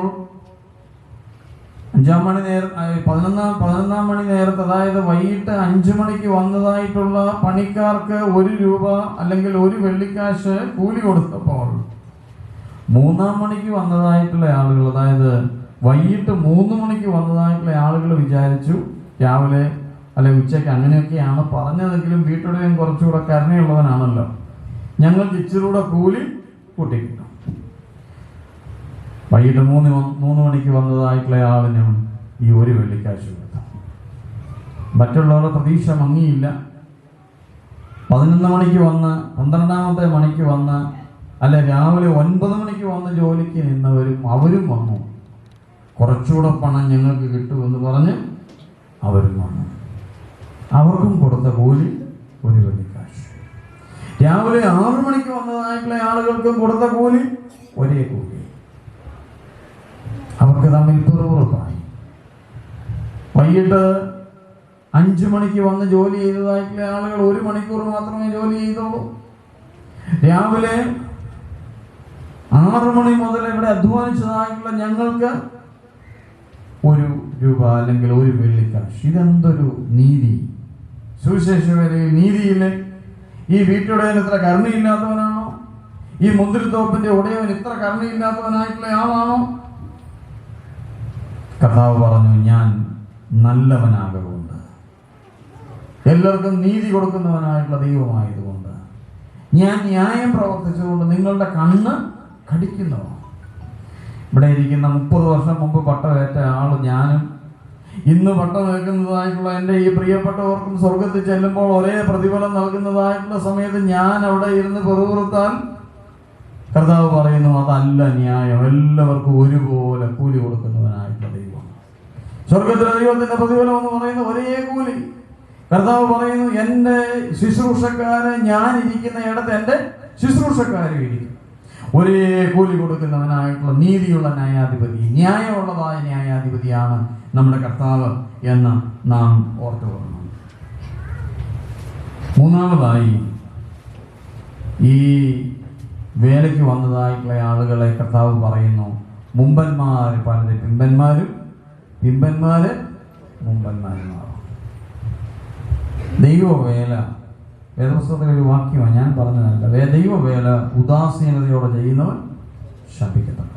5-ാം മണി നേരം 11-ാം മണി നേരത്ത്, അതായത് വൈകിട്ട് 5 മണിക്ക് വന്നതായിട്ടുള്ള പണിക്കാർക്ക് 1 രൂപ അല്ലെങ്കിൽ 1 വെള്ളിക്കാശ് കൂലി കൊടുത്തപ്പോൾ 3-ാം മണിക്ക് വന്നതായിട്ടുള്ള ആളുകൾ, അതായത് വൈകിട്ട് 3 മണിക്ക് വന്നതായിട്ടുള്ള ആളുകൾ വിചാരിച്ചു രാവിലെ അല്ലെ ഉച്ചയ്ക്ക് അങ്ങനെയൊക്കെയാണ് പറഞ്ഞതെങ്കിലും വീട്ടുടയൻ കുറച്ചുകൂടെ കരുണയുള്ളവനാണല്ലോ, ഞങ്ങൾക്ക് ഇച്ചിരൂടെ കൂലി കൂട്ടിക്കിട്ടും. വൈകിട്ട് 3 മണിക്ക് വന്നതായിട്ടുള്ള ആളിനും ഈ 1 വെള്ളിക്കാശ് കൊടുത്തു. മറ്റുള്ളവരുടെ പ്രതീക്ഷ മങ്ങിയില്ല. 11 മണിക്ക് വന്ന് 12-ാമത്തെ മണിക്ക് വന്ന് അല്ല രാവിലെ 9 മണിക്ക് വന്ന് ജോലിക്ക് നിന്നവരും അവരും വന്നു. കുറച്ചുകൂടെ പണം ഞങ്ങൾക്ക് കിട്ടുമെന്ന് പറഞ്ഞ് അവരും വന്നു. അവർക്കും കൊടുത്ത കൂലി 1 വെള്ളിക്കാശ്. രാവിലെ 6 മണിക്ക് വന്നതായിട്ടുള്ള ആളുകൾക്കും കൊടുത്ത കൂലി ഒരേ കൂലി. അവർക്ക് തമ്മിൽ പിറുപിറുപ്പായി. വൈകിട്ട് 5 മണിക്ക് വന്ന് ജോലി ചെയ്തതായിട്ടുള്ള ആളുകൾ 1 മണിക്കൂർ മാത്രമേ ജോലി ചെയ്തുള്ളൂ. രാവിലെ 6 മണി മുതൽ ഇവിടെ അധ്വാനിച്ചതായിട്ടുള്ള ഞങ്ങൾക്ക് 1 രൂപ അല്ലെങ്കിൽ 1 വെള്ളിക്കാശ്. ഇതെന്തൊരു നീതി! സുവിശേഷ വേലയിൽ നീതിയില്ലേ? ഈ വീട്ടുടയൻ ഇത്ര കരുണയില്ലാത്തവനാണോ? ഈ മുന്തിരിത്തോപ്പിന്റെ ഉടയവൻ ഇത്ര കരുണയില്ലാത്തവനായിട്ടുള്ള ആളാണോ? കർത്താവ് പറഞ്ഞു, ഞാൻ നല്ലവനാകൊണ്ട്, എല്ലാവർക്കും നീതി കൊടുക്കുന്നവനായിട്ടുള്ള ദൈവമായതുകൊണ്ട്, ഞാൻ ന്യായം പ്രവർത്തിച്ചുകൊണ്ട് നിങ്ങളുടെ കണ്ണ് കടിക്കുന്നു. ഇവിടെ ഇരിക്കുന്ന 30 വർഷം മുമ്പ് പട്ടമേറ്റ ആള് ഞാനും ഇന്ന് പട്ടം നിൽക്കുന്നതായിട്ടുള്ള എൻ്റെ ഈ പ്രിയപ്പെട്ടവർക്കും സ്വർഗത്തിൽ ചെല്ലുമ്പോൾ ഒരേ പ്രതിഫലം നൽകുന്നതായിട്ടുള്ള സമയത്ത് ഞാൻ അവിടെ ഇരുന്ന് പെറുപുറത്താൽ കർത്താവ് പറയുന്നു, അതല്ല ന്യായം. എല്ലാവർക്കും ഒരുപോലെ കൂലി കൊടുക്കുന്നവനായിട്ടുള്ള ദൈവം. സ്വർഗത്തിലെ ദൈവത്തിന്റെ പ്രതിഫലം എന്ന് പറയുന്ന ഒരേ കൂലി. കർത്താവ് പറയുന്നു, എൻ്റെ ശുശ്രൂഷക്കാരെ, ഞാൻ ഇരിക്കുന്ന ഇടത്ത് എൻ്റെ ശുശ്രൂഷക്കാരും ഇരിക്കും. ഒരേ കൂലി കൊടുക്കുന്നവനായിട്ടുള്ള നീതിയുള്ള ന്യായാധിപതി, ന്യായമുള്ളതായ ന്യായാധിപതിയാണ് നമ്മുടെ കർത്താവ് എന്ന് നാം ഓർത്തുകൊള്ളണം. മൂന്നാമതായി, ഈ വേലയ്ക്ക് വന്നതായിട്ടുള്ള ആളുകളെ കർത്താവ് പറയുന്നു, മുമ്പന്മാർ പലരും പിമ്പന്മാരും പിമ്പന്മാര് മുമ്പന്മാരുമാറും. ദൈവവേല, വേദപുസ്തകത്തിലെ ഒരു വാക്യമാണ്, ഞാൻ പറഞ്ഞതല്ല. ദൈവവേല ഉദാസീനതയോടെ ചെയ്യുന്നവൻ ശപിക്കത്തക്ക.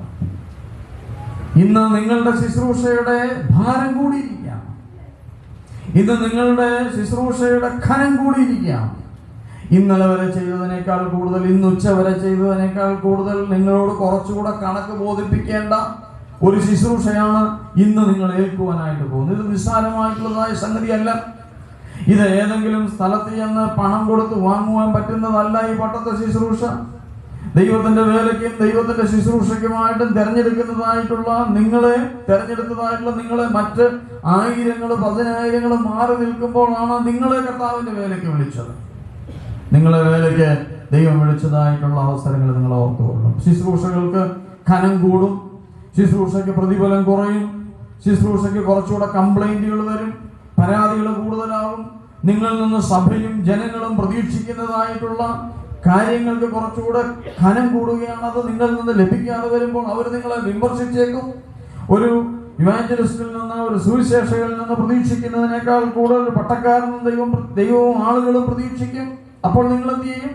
ഇന്ന് നിങ്ങളുടെ ശുശ്രൂഷയുടെ ഭാരം കൂടിയിരിക്കാം. ഇന്ന് നിങ്ങളുടെ ശുശ്രൂഷയുടെ ഖനം കൂടിയിരിക്കാം. ഇന്നലെ വരെ ചെയ്തതിനേക്കാൾ കൂടുതൽ, ഇന്ന് ഉച്ച വരെ ചെയ്തതിനേക്കാൾ കൂടുതൽ നിങ്ങളോട് കുറച്ചുകൂടെ കണക്ക് ബോധിപ്പിക്കേണ്ട ഒരു ശുശ്രൂഷയാണ് ഇന്ന് നിങ്ങൾ ഏൽക്കുവാനായിട്ട് പോകുന്നത്. ഇത് നിസ്സാരമായിട്ടുള്ളതായ സംഗതിയല്ല. ഇത് ഏതെങ്കിലും സ്ഥലത്ത് ചെന്ന് പണം കൊടുത്ത് വാങ്ങുവാൻ പറ്റുന്നതല്ല ഈ പട്ടത്തെ ശുശ്രൂഷ. ദൈവത്തിന്റെ വേലയ്ക്കും ദൈവത്തിന്റെ ശുശ്രൂഷയ്ക്കുമായിട്ടും തെരഞ്ഞെടുത്തതായിട്ടുള്ള നിങ്ങളെ മറ്റ് 1000 10,000 മാറി നിൽക്കുമ്പോഴാണ് നിങ്ങളെ കർത്താവിന്റെ വേലയ്ക്ക് വിളിച്ചത്. നിങ്ങളെ വേലയ്ക്ക് ദൈവം വിളിച്ചതായിട്ടുള്ള അവസരങ്ങൾ നിങ്ങൾ ഓർത്തുകൊള്ളണം. ശുശ്രൂഷകൾക്ക് ഖനം കൂടും, ശുശ്രൂഷയ്ക്ക് പ്രതിഫലം കുറയും, ശുശ്രൂഷയ്ക്ക് കുറച്ചുകൂടെ കംപ്ലൈന്റുകൾ വരും, പരാതികൾ കൂടുതലാവും. നിങ്ങളിൽ നിന്ന് സഭയും ജനങ്ങളും പ്രതീക്ഷിക്കുന്നതായിട്ടുള്ള കാര്യങ്ങൾക്ക് കുറച്ചുകൂടെ ഖനം കൂടുകയാണ്. അത് നിങ്ങളിൽ നിന്ന് ലഭിക്കാതെ വരുമ്പോൾ അവർ നിങ്ങളെ വിമർശിച്ചേക്കും. ഒരു ഇവാഞ്ചലിസ്റ്റിൽ നിന്ന്, ഒരു സുവിശേഷകരിൽ നിന്ന് പ്രതീക്ഷിക്കുന്നതിനേക്കാൾ കൂടുതൽ പട്ടക്കാരനും ദൈവവും ആളുകളും പ്രതീക്ഷിക്കും. അപ്പോൾ നിങ്ങൾ എന്ത് ചെയ്യും?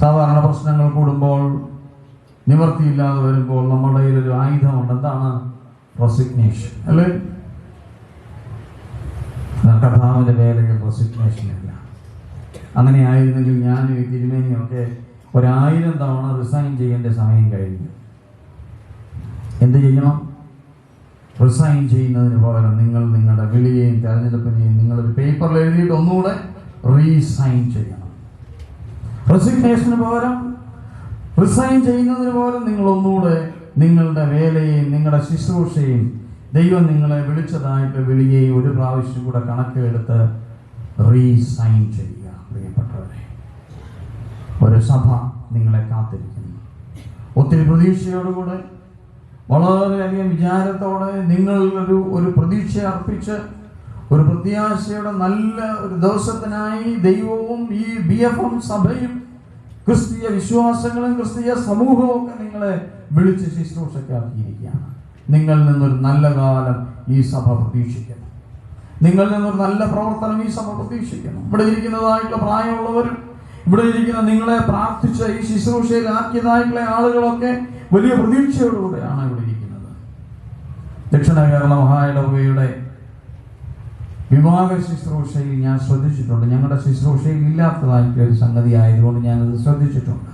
സാധാരണ പ്രശ്നങ്ങൾ കൂടുമ്പോൾ, നിവർത്തിയില്ലാതെ വരുമ്പോൾ നമ്മുടെ കയ്യിൽ ഒരു ആയുധമുണ്ട്. എന്താണ്? റെസിഗ്നേഷൻ, അല്ലേ? കർത്താവിന്റെ വേലയിൽ റെസിഗ്നേഷൻ ഇല്ല. അങ്ങനെ ആയിരുന്നെങ്കിൽ ഞാനും ഈ തിരുമേനിയൊക്കെ 1000 തവണ റിസൈൻ ചെയ്യേണ്ട സമയം കഴിഞ്ഞു. എന്ത് ചെയ്യണം? റിസൈൻ ചെയ്യുന്നതിന് പകരം നിങ്ങൾ നിങ്ങളുടെ വിളിയെയും തെരഞ്ഞെടുപ്പിനെയും നിങ്ങളൊരു പേപ്പറിൽ എഴുതിയിട്ട് ഒന്നുകൂടെ റീസൈൻ ചെയ്യണം. റെസിഗ്നേഷന് പകരം, റിസൈൻ ചെയ്യുന്നതിന് പകരം നിങ്ങൾ ഒന്നുകൂടെ നിങ്ങളുടെ വേലയെയും നിങ്ങളുടെ ശുശ്രൂഷയും ദൈവം നിങ്ങളെ വിളിച്ചതായിട്ട് വിളിയെയും ഒരു പ്രാവശ്യം കൂടെ കണക്കെടുത്ത് റീസൈൻ ചെയ്യുക. പ്രിയപ്പെട്ടവരെ, ഒരു സഭ നിങ്ങളെ കാത്തിരിക്കുന്നു. ഒത്തിരി പ്രതീക്ഷയോടുകൂടെ, വളരെയധികം വിചാരത്തോടെ നിങ്ങൾ ഒരു പ്രതീക്ഷ അർപ്പിച്ച്, ഒരു പ്രത്യാശയുടെ നല്ല ഒരു ദിവസത്തിനായി ദൈവവും ഈ BFM സഭയും ക്രിസ്തീയ വിശ്വാസങ്ങളും ക്രിസ്തീയ സമൂഹവും ഒക്കെ നിങ്ങളെ വിളിച്ച് ശുശ്രൂഷയ്ക്കാക്കിയിരിക്കുകയാണ്. നിങ്ങളിൽ നിന്നൊരു നല്ല കാലം ഈ സഭ പ്രതീക്ഷിക്കുന്നു. നിങ്ങളിൽ നിന്നൊരു നല്ല പ്രവർത്തനം ഈ സഭ പ്രതീക്ഷിക്കുന്നു. ഇവിടെ ഇരിക്കുന്നതായിട്ടുള്ള പ്രായമുള്ളവരും, ഇവിടെ ഇരിക്കുന്ന നിങ്ങളെ പ്രാർത്ഥിച്ച് ഈ ശുശ്രൂഷയിലാക്കിയതായിട്ടുള്ള ആളുകളൊക്കെ വലിയ പ്രതീക്ഷയോടുകൂടെയാണ് ഇവിടെ ഇരിക്കുന്നത്. ദക്ഷിണ കേരള മഹായിടവകയുടെ വിവാഹ ശുശ്രൂഷയിൽ ഞാൻ ശ്രദ്ധിച്ചിട്ടുണ്ട്. ഞങ്ങളുടെ ശുശ്രൂഷയിൽ ഇല്ലാത്തതായിട്ടുള്ള ഒരു സംഗതി ആയതുകൊണ്ട് ഞാനത് ശ്രദ്ധിച്ചിട്ടുണ്ട്.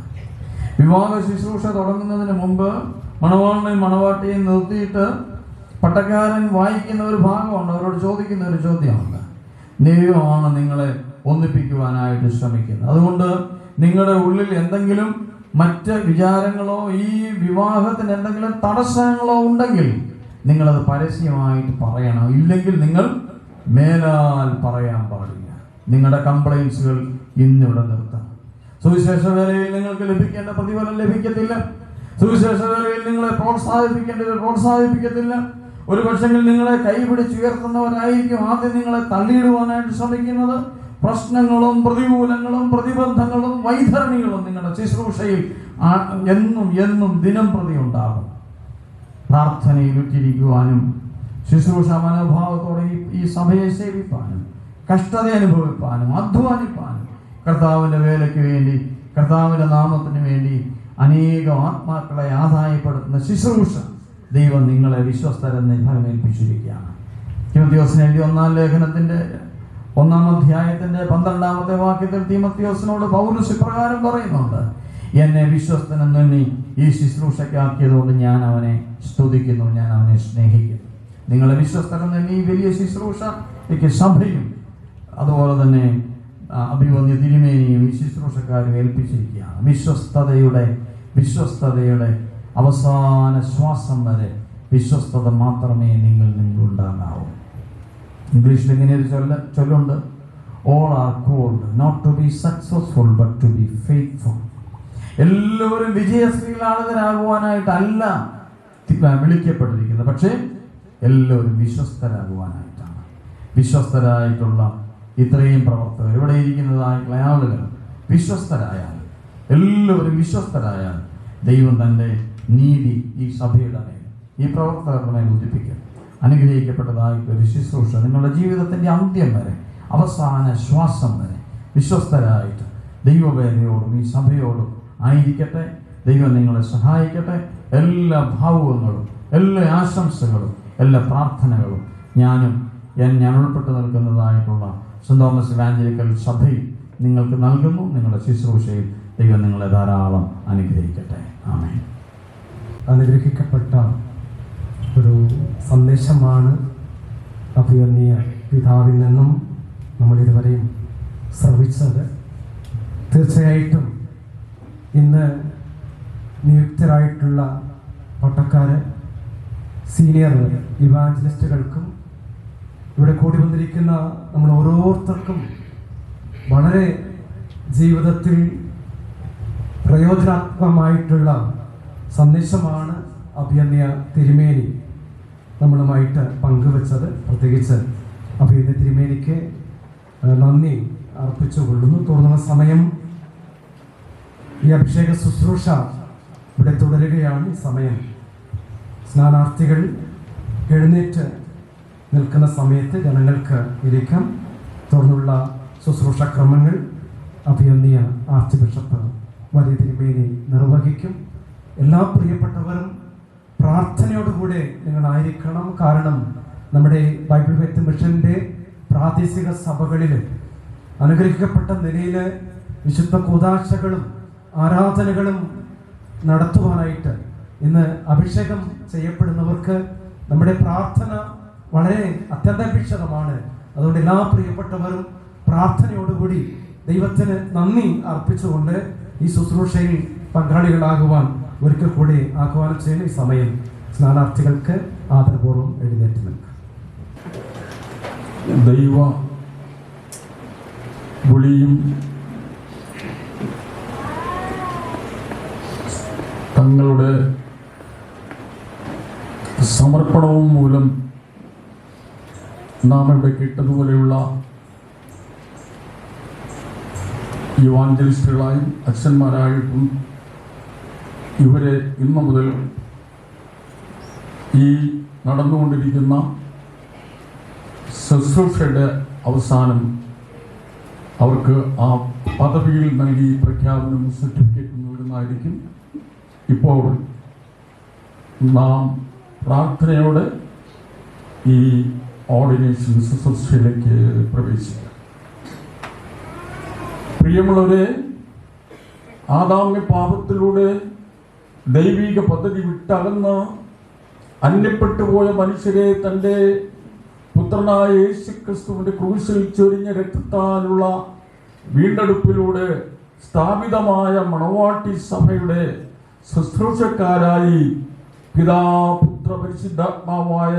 വിവാഹ ശുശ്രൂഷ തുടങ്ങുന്നതിന് മുമ്പ് മണവാളിനെയും മണവാട്ടിയെയും നിർത്തിയിട്ട് പട്ടക്കാരൻ വായിക്കുന്ന ഒരു ഭാഗമുണ്ട്. അവരോട് ചോദിക്കുന്ന ഒരു ചോദ്യമുണ്ട്. ദൈവമാണ് നിങ്ങളെ ഒന്നിപ്പിക്കുവാനായിട്ട് ശ്രമിക്കുന്നത്. അതുകൊണ്ട് നിങ്ങളുടെ ഉള്ളിൽ എന്തെങ്കിലും മറ്റ് വിചാരങ്ങളോ ഈ വിവാഹത്തിന് എന്തെങ്കിലും തടസ്സങ്ങളോ ഉണ്ടെങ്കിൽ നിങ്ങളത് പരസ്യമായിട്ട് പറയണം. ഇല്ലെങ്കിൽ നിങ്ങൾ മേലാൽ പറയാൻ പാടില്ല. നിങ്ങളുടെ കംപ്ലൈൻസുകൾ ഇന്നിവിടെ നിർത്തണം. സുവിശേഷ വേലയിൽ നിങ്ങൾക്ക് ലഭിക്കേണ്ട പ്രതിഫലം ലഭിക്കത്തില്ല. സുവിശേഷ വേലയിൽ നിങ്ങളെ പ്രോത്സാഹിപ്പിക്കേണ്ടത് പ്രോത്സാഹിപ്പിക്കത്തില്ല. ഒരു പക്ഷെങ്കിൽ നിങ്ങളെ കൈപിടിച്ചുയർത്തുന്നവരായിരിക്കും ആദ്യം നിങ്ങളെ തള്ളിയിടുവാനായിട്ട് ശ്രമിക്കുന്നത്. പ്രശ്നങ്ങളും പ്രതികൂലങ്ങളും പ്രതിബന്ധങ്ങളും വൈതരണികളും നിങ്ങളുടെ ശുശ്രൂഷയിൽ എന്നും ദിനം പ്രതി ഉണ്ടാകും. പ്രാർത്ഥനയിൽ ഉറ്റിരിക്കുവാനും ശുശ്രൂഷ മനോഭാവത്തോടെ ഈ സഭയെ സേവിപ്പാനും കഷ്ടത അനുഭവിപ്പാനും അധ്വാനിപ്പാനും കർത്താവിൻ്റെ വേലയ്ക്ക് വേണ്ടി കർത്താവിൻ്റെ നാമത്തിന് വേണ്ടി അനേകം ആത്മാക്കളെ ആദായപ്പെടുത്തുന്ന ശുശ്രൂഷ ദൈവം നിങ്ങളെ വിശ്വസ്തരെന്ന് ഫലമേൽപ്പിച്ചിരിക്കുകയാണ്. തീമോഥെയോസിന് എഴുതിയ 1-ാം ലേഖനത്തിന്റെ 1-ാം അധ്യായത്തിന്റെ 12-ാമത്തെ വാക്യത്തിൽ തീമോഥെയോസിനോട് പൗലോസ് ഇപ്രകാരം പറയുന്നുണ്ട്: എന്നെ വിശ്വസ്തനെന്ന് നീ ഈ ശുശ്രൂഷയ്ക്കാക്കിയതുകൊണ്ട് ഞാൻ അവനെ സ്തുതിക്കുന്നു, ഞാൻ അവനെ സ്നേഹിക്കുന്നു. നിങ്ങളെ വിശ്വസ്തരെന്ന് ഈ വലിയ ശുശ്രൂഷയ്ക്ക് സഭയും അതുപോലെ തന്നെ അഭിവന്യ തിരുമേനിയും ഈ ശുശ്രൂഷക്കാരും ഏൽപ്പിച്ചിരിക്കുകയാണ്. വിശ്വസ്തതയുടെ അവസാന ശ്വാസം വരെ വിശ്വസ്തത മാത്രമേ നിങ്ങളുണ്ടാകാവൂ. ഇംഗ്ലീഷിൽ ഇങ്ങനെ ഒരു ചൊല്ലുണ്ട്: all are called not to be successful but to be faithful. എല്ലാവരും വിജയശ്രീലാളിതരാകുവാനായിട്ടല്ല വിളിക്കപ്പെട്ടിരിക്കുന്നത്, പക്ഷേ എല്ലാവരും വിശ്വസ്തരാകുവാനായിട്ടാണ്. വിശ്വസ്തരായിട്ടുള്ള ഇത്രയും പ്രവർത്തകർ ഇവിടെ ഇരിക്കുന്നതായിട്ടുള്ള ആളുകൾ വിശ്വസ്തരായാൽ, എല്ലാവരും വിശ്വസ്തരായാൽ ദൈവം തൻ്റെ നീതി ഈ സഭയുടെ മേൽ ഈ പ്രവർത്തകരുടെ മേൽ ഉദിപ്പിക്കും. അനുഗ്രഹിക്കപ്പെട്ടതായിട്ടൊരു ശുശ്രൂഷ നിങ്ങളുടെ ജീവിതത്തിൻ്റെ അന്ത്യം വരെ അവസാന ശ്വാസം വരെ വിശ്വസ്തരായിട്ട് ദൈവവേലയോടും ഈ സഭയോടും ആയിരിക്കട്ടെ. ദൈവം നിങ്ങളെ സഹായിക്കട്ടെ. എല്ലാ ഭാവുകങ്ങളും എല്ലാ ആശംസകളും എല്ലാ പ്രാർത്ഥനകളും ഞാൻ ഉൾപ്പെട്ടു നിൽക്കുന്നതായിട്ടുള്ള സെന്റ് തോമസ് ഇവാഞ്ചലിക്കൽ സഭയിൽ നിങ്ങൾക്ക് നൽകുന്നു. നിങ്ങളുടെ ശുശ്രൂഷയിൽ ദൈവം നിങ്ങളെ ധാരാളം അനുഗ്രഹിക്കട്ടെ. ആമേൻ. അനുഗ്രഹിക്കപ്പെട്ട ഒരു സന്ദേശമാണ് അഭിവന്യ പിതാവിൽ നിന്നും നമ്മൾ ഇതുവരെയും ശ്രവിച്ചത്. തീർച്ചയായിട്ടും ഇന്ന് നിയുക്തരായിട്ടുള്ള പട്ടക്കാര് സീനിയർ ഇവാഞ്ചലിസ്റ്റുകൾക്കും ഇവിടെ കൂടി വന്നിരിക്കുന്ന നമ്മൾ ഓരോരുത്തർക്കും വളരെ ജീവിതത്തിൽ പ്രയോജനാത്മകമായിട്ടുള്ള സന്ദേശമാണ് അഭിവന്യ തിരുമേനി നമ്മളുമായിട്ട് പങ്കുവച്ചത്. പ്രത്യേകിച്ച് അഭിവന്യ തിരുമേനിക്ക് നന്ദി അർപ്പിച്ചുകൊള്ളുന്നു. തുടർന്നുള്ള സമയം ഈ അഭിഷേക ശുശ്രൂഷ ഇവിടെ തുടരുകയാണ്. ഈ സമയം സ്നാനാർത്ഥികൾ എഴുന്നേറ്റ് നിൽക്കുന്ന സമയത്ത് ജനങ്ങൾക്ക് ഇരിക്കാം. തുടർന്നുള്ള ശുശ്രൂഷ ക്രമങ്ങൾ അഭിവന്യ ആർച്ച് ബിഷപ്പ് വലിയ തിരുമേനി നിർവഹിക്കും. എല്ലാ പ്രിയപ്പെട്ടവരും പ്രാർത്ഥനയോടുകൂടെ നിങ്ങളായിരിക്കണം. കാരണം നമ്മുടെ ബൈബിൾ വ്യക്തി മിഷന്റെ പ്രാദേശിക സഭകളിൽ അനുഗ്രഹിക്കപ്പെട്ട നിലയിൽ വിശുദ്ധ കൂദാശകളും ആരാധനകളും നടത്തുവാനായിട്ട് ഇന്ന് അഭിഷേകം ചെയ്യപ്പെടുന്നവർക്ക് നമ്മുടെ പ്രാർത്ഥന വളരെ അത്യന്താപേക്ഷിതമാണ്. അതുകൊണ്ട് എല്ലാ പ്രിയപ്പെട്ടവരും പ്രാർത്ഥനയോടുകൂടി ദൈവത്തിന് നന്ദി അർപ്പിച്ചുകൊണ്ട് ഈ ശുശ്രൂഷയിൽ പങ്കാളികളാകുവാൻ ഒരിക്കൽ കൂടി ആഹ്വാനം ചെയ്യുന്ന ഈ സമയം സ്നാനാർത്ഥികൾക്ക് ആദരപൂർവ്വം എഴുന്നേറ്റ് നിൽക്കാം. ദൈവ വിളിയും തങ്ങളുടെ സമർപ്പണവും മൂലം നാം ഇവിടെ കേട്ടതുപോലെയുള്ള ഇവാഞ്ചലിസ്റ്റുകളായും അച്ഛന്മാരായിട്ടും ഇവരെ ഇന്നു മുതൽ ഈ നടന്നുകൊണ്ടിരിക്കുന്ന ശുശ്രൂഷയുടെ അവസാനം അവർക്ക് ആ പദവിയിൽ നൽകി പ്രഖ്യാപനം സർട്ടിഫിക്കറ്റ് നേടുന്നതായിരിക്കും. ഇപ്പോൾ നാം പ്രാർത്ഥനയോടെ ഈ ഓർഡിനേഷൻ ശുശ്രൂഷയിലേക്ക് പ്രവേശിക്കാം. പ്രിയമുള്ളവരെ, ആദാമ്യ പാപത്തിലൂടെ ദൈവിക പദ്ധതി വിട്ടകന്ന് അന്യപ്പെട്ടുപോയ മനുഷ്യരെ തൻ്റെ പുത്രനായ യേശുക്രിസ്തുവിന്റെ ക്രൂശിൽ ചൊരിഞ്ഞ രക്തത്താലുള്ള വീണ്ടെടുപ്പിലൂടെ സ്ഥാപിതമായ മണവാട്ടി സഭയുടെ ശുശ്രൂഷക്കാരായി പിതാപുത്ര പരിശുദ്ധാത്മാവായ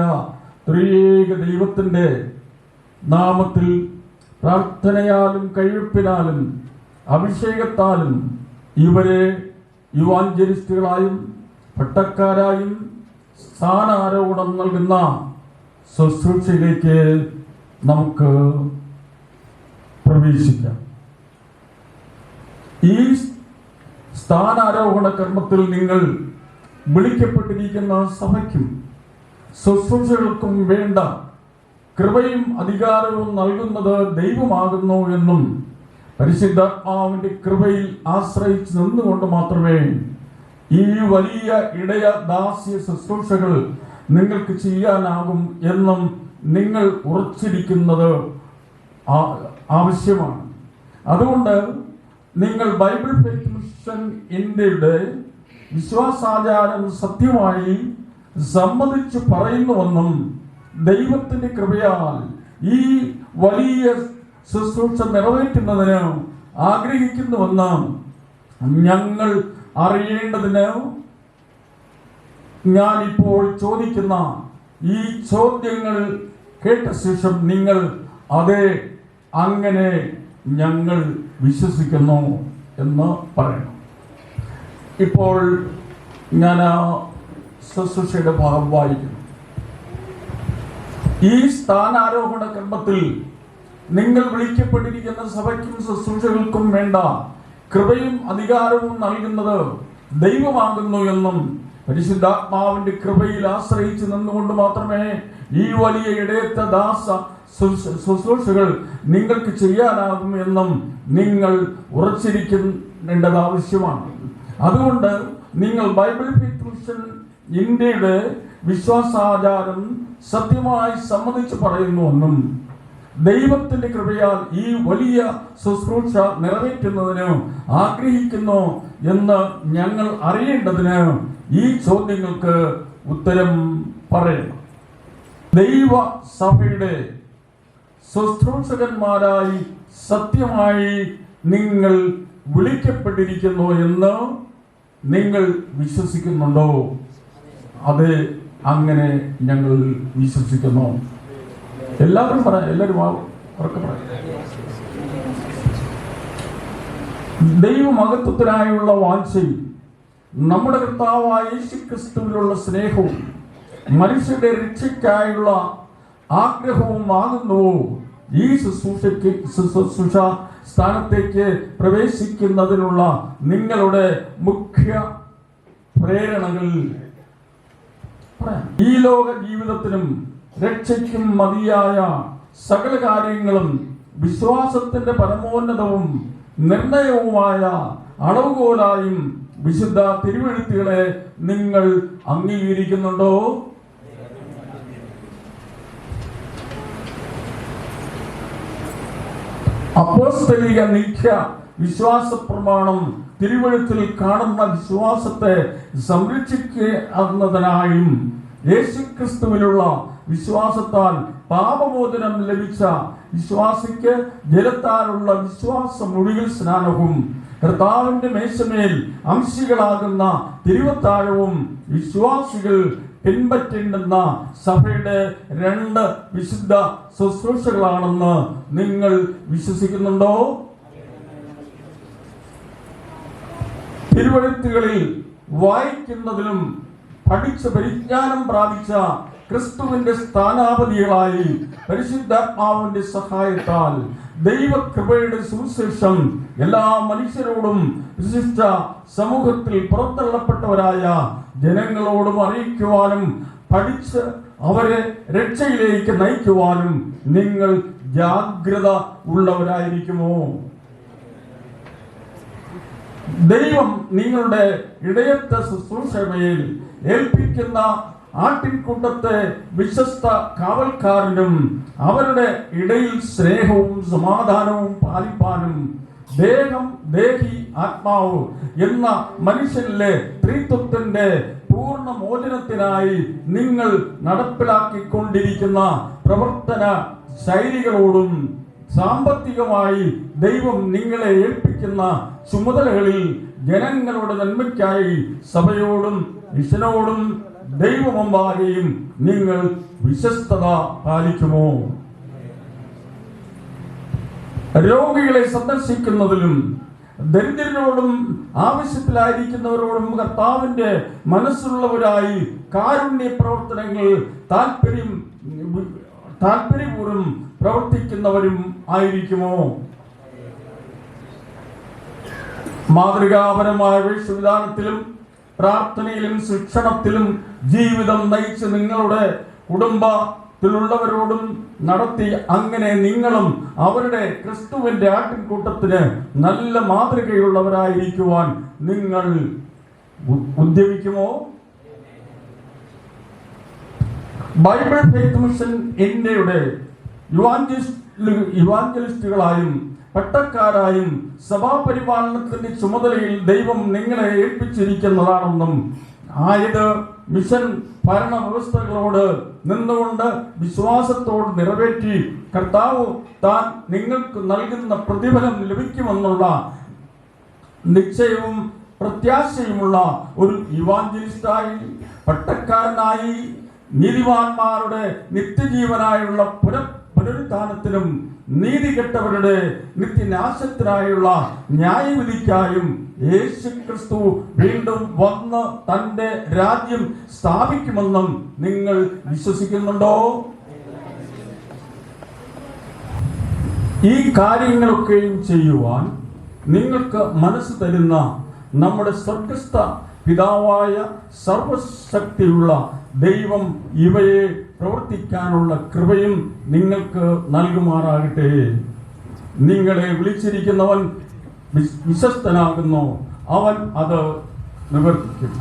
ത്രിയേക ദൈവത്തിൻ്റെ നാമത്തിൽ പ്രാർത്ഥനയാലും കഴിവെപ്പിനാലും അഭിഷേകത്താലും ഇവരെ യുവാഞ്ചലിസ്റ്റുകളായും പട്ടക്കാരായും സ്ഥാനാരോഹണം നൽകുന്ന ശുശ്രൂഷയിലേക്ക് നമുക്ക് പ്രവേശിക്കാം. ഈ സ്ഥാനാരോഹണ കർമ്മത്തിൽ നിങ്ങൾ വിളിക്കപ്പെട്ടിരിക്കുന്ന സഭയ്ക്കും ശുശ്രൂഷകൾക്കും വേണ്ട കൃപയും അധികാരവും നൽകുന്നത് ദൈവമാകുന്നു എന്നും പരിശുദ്ധാത്മാവിന്റെ കൃപയിൽ ആശ്രയിച്ച് നിന്നുകൊണ്ട് മാത്രമേ ഈ വലിയ ഇടയ ദാസ്യ ശുശ്രൂഷകൾ നിങ്ങൾക്ക് ചെയ്യാനാകും എന്നും നിങ്ങൾ ഉറച്ചിരിക്കുന്നത് ആവശ്യമാണ്. അതുകൊണ്ട് നിങ്ങൾ ബൈബിൾ ഫെയ്ത്ത് മിഷൻ ഇന്ത്യയുടെ വിശ്വാസാചാരം സത്യമായി സമ്മതിച്ചു പറയുന്നുവെന്നും ദൈവത്തിന്റെ കൃപയാൽ ഈ വലിയ ശുശ്രൂഷ നിറവേറ്റുന്നതിന് ആഗ്രഹിക്കുന്നുവെന്ന് ഞങ്ങൾ അറിയേണ്ടതിന് ഞാനിപ്പോൾ ചോദിക്കുന്ന ഈ ചോദ്യങ്ങൾ കേട്ട ശേഷം നിങ്ങൾ അതെ അങ്ങനെ ഞങ്ങൾ വിശ്വസിക്കുന്നു എന്ന് പറയണം. ഇപ്പോൾ ഞാൻ ശുശ്രൂഷയുടെ ഭാഗം വായിക്കുന്നു. ഈ സ്ഥാനാരോഹണ ക്രമത്തിൽ നിങ്ങൾ വിളിക്കപ്പെട്ടിരിക്കുന്ന സഭയ്ക്കും ശുശ്രൂഷകൾക്കും വേണ്ട കൃപയും അധികാരവും നൽകുന്നത് ദൈവമാകുന്നു എന്നും പരിശുദ്ധാത്മാവിന്റെ കൃപയിൽ ആശ്രയിച്ച് നിന്നുകൊണ്ട് മാത്രമേ ഈ വലിയ ഇടയത്തെ ദാസ ശുശ്രൂഷകൾ നിങ്ങൾക്ക് ചെയ്യാനാകും എന്നും നിങ്ങൾ ഉറച്ചിരിക്കേണ്ടത് ആവശ്യമാണ്. അതുകൊണ്ട് നിങ്ങൾ ബൈബിൾ ഫെയ്ത്ത് മിഷൻ ഇന്ത്യയുടെ വിശ്വാസാചാരം സത്യമായി സമ്മതിച്ച് പറയുന്നുവെന്നും ദൈവത്തിന്റെ കൃപയാൽ ഈ വലിയ ശുശ്രൂഷ നിറവേറ്റുന്നതിന് ആഗ്രഹിക്കുന്നു എന്ന് ഞങ്ങൾ അറിയേണ്ടതിന് ഈ ചോദ്യങ്ങൾക്ക് ഉത്തരം പറയണം. ദൈവ സഭയുടെ ശുശ്രൂഷകന്മാരായി സത്യമായി നിങ്ങൾ വിളിക്കപ്പെട്ടിരിക്കുന്നു എന്ന് നിങ്ങൾ വിശ്വസിക്കുന്നുണ്ടോ? അതെ, അങ്ങനെ ഞങ്ങൾ വിശ്വസിക്കുന്നു. എല്ലാവരും പറയാം, എല്ലാവരും ഉറക്കെ പറയാം. ദൈവമഹത്വത്തിനായുള്ള വാഞ്ഛയും നമ്മുടെ കർത്താവായ യേശുക്രിസ്തുവിലുള്ള സ്നേഹവും മനുഷ്യരുടെ രക്ഷയ്ക്കായുള്ള ആഗ്രഹവും ആകുന്നുവോ ഈ ശുശ്രൂഷ സ്ഥാനത്തേക്ക് പ്രവേശിക്കുന്നതിനുള്ള നിങ്ങളുടെ മുഖ്യ പ്രേരണകൾ. ഈ ലോക ജീവിതത്തിനും രക്ഷയ്ക്കും മതിയായ സകല കാര്യങ്ങളും വിശ്വാസത്തിന്റെ പരമോന്നതവും നിർണയവുമായ അളവുകോലായും വിശുദ്ധ തിരുവെഴുത്തുകളെ നിങ്ങൾ അംഗീകരിക്കുന്നുണ്ടോ? അപ്പോസ്തലിക നിഖ്യ വിശ്വാസ പ്രമാണം തിരുവെഴുത്തിൽ കാണുന്ന വിശ്വാസത്തെ സംരക്ഷിക്കുന്നതിനായും യേശുക്രിസ്തുവിലുള്ള വിശ്വാസത്താൽ പാപമോചനം ലഭിച്ച വിശ്വാസിക്ക് ജലത്താലുള്ള വിശ്വാസ മുഴുകിൽ സ്നാനവും കർത്താവിന്റെ മേശമേൽ അംശികളാകുന്ന തിരുവത്താഴവും വിശ്വാസികൾ പിൻപറ്റേണ്ടുന്ന സഭയുടെ 2 വിശുദ്ധ ശുശ്രൂഷകളാണെന്ന് നിങ്ങൾ വിശ്വസിക്കുന്നുണ്ടോ? തിരുവെഴുത്തുകളിൽ വായിക്കുന്നതിലും പഠിച്ച പരിജ്ഞാനം പ്രാപിച്ച ക്രിസ്തുവിന്റെ സ്ഥാനാപതികളായി പരിശുദ്ധാത്മാവിന്റെ സഹായത്താൽ ദൈവകൃപയുടെ സുവിശേഷം എല്ലാ മനുഷ്യരോടും വിശിഷ്ട സമൂഹത്തിൽ പുറത്തള്ളപ്പെട്ടവരായ ജനങ്ങളോടും അറിയിക്കുവാനും പഠിച്ച് അവരെ രക്ഷയിലേക്ക് നയിക്കുവാനും നിങ്ങൾ ജാഗ്രത ഉള്ളവരായിരിക്കുമോ? ദൈവം നിങ്ങളുടെ ഇടയത്തെ ശുശ്രൂഷയിൽ ഏൽപ്പിക്കുന്ന ആട്ടിൻകൂട്ടത്തെ വിശ്വസ്ത കാവൽക്കാരനും അവരുടെ ഇടയിൽ സ്നേഹവും സമാധാനവും പാലിപ്പാനും ദേഹം ദേഹി ആത്മാവ് എന്ന മനുഷ്യനിലെ ത്രിത്വത്തിന്റെ പൂർണ്ണ മോചനത്തിനായി നിങ്ങൾ നടപ്പിലാക്കിക്കൊണ്ടിരിക്കുന്ന പ്രവർത്തന ശൈലികളോടും സാമ്പത്തികമായി ദൈവം നിങ്ങളെ ഏൽപ്പിക്കുന്ന ചുമതലകളിൽ ജനങ്ങളുടെ നന്മയ്ക്കായി സഭയോടും മിഷനോടും ദൈവമുമ്പാകെയും നിങ്ങൾ വിശ്വസ്തത പാലിക്കുമോ? രോഗികളെ സന്ദർശിക്കുന്നതിലും ദരിദ്രരോടും ആവശ്യത്തിലായിരിക്കുന്നവരോടും കർത്താവിന്റെ മനസ്സുള്ളവരായി കാരുണ്യ പ്രവർത്തനങ്ങൾ താല്പര്യപൂർവ്വം പ്രവർത്തിക്കുന്നവരും ആയിരിക്കുമോ? മാതൃകാപരമായ വേഷവിധാനത്തിലും പ്രാർത്ഥനയിലും ശിക്ഷണത്തിലും ജീവിതം നയിച്ച് നിങ്ങളുടെ കുടുംബത്തിലുള്ളവരോടും നടത്തി അങ്ങനെ നിങ്ങളും അവരുടെ ക്രിസ്തുവിന്റെ ആട്ടിൻകൂട്ടത്തിന് നല്ല മാതൃകയുള്ളവരായിരിക്കുവാൻ നിങ്ങൾ ഉദ്യമിക്കുമോ? ബൈബിൾ ഫെയ്ത്ത് മിഷൻ ഇന്ത്യയുടെ യുവാഞ്ചലിസ്റ്റുകളായും പട്ടക്കാരായും സഭാപരിപാലനത്തിന്റെ ചുമതലയിൽ ദൈവം നിങ്ങളെ ഏൽപ്പിച്ചിരിക്കുന്നതാണെന്നും ആയത് മിഷൻ ഭരണ വ്യവസ്ഥകളോട് നിന്നുകൊണ്ട് വിശ്വാസത്തോട് നിറവേറ്റി കർത്താവ് താൻ നിങ്ങൾക്ക് നൽകുന്ന പ്രതിഫലം ലഭിക്കുമെന്നുള്ള നിശ്ചയവും പ്രത്യാശയുമുള്ള ഒരു ഇവാഞ്ചലിസ്റ്റായി പട്ടക്കാരനായി നീതിമാന്മാരുടെ നിത്യജീവനായുള്ള പുനരുത്ഥാനത്തിനും നീതികെട്ടവരുടെ നിത്യനാശത്തിനായുള്ള ന്യായവിധിക്കായും യേശുക്രിസ്തു വീണ്ടും വന്ന് തന്റെ രാജ്യം സ്ഥാപിക്കുമെന്നും നിങ്ങൾ വിശ്വസിക്കുന്നുണ്ടോ? ഈ കാര്യങ്ങളൊക്കെയും ചെയ്യുവാൻ നിങ്ങൾക്ക് മനസ്സ് തരുന്ന നമ്മുടെ സ്വർഗസ്ഥ പിതാവായ സർവശക്തിയുള്ള ദൈവം ഇവയെ പ്രവർത്തിക്കാനുള്ള കൃപയും നിങ്ങൾക്ക് നൽകുമാറാകട്ടെ. നിങ്ങളെ വിളിച്ചിരിക്കുന്നവൻ വിശ്വസ്തനാകുന്നു, അവൻ അത് നിവർത്തിക്കും.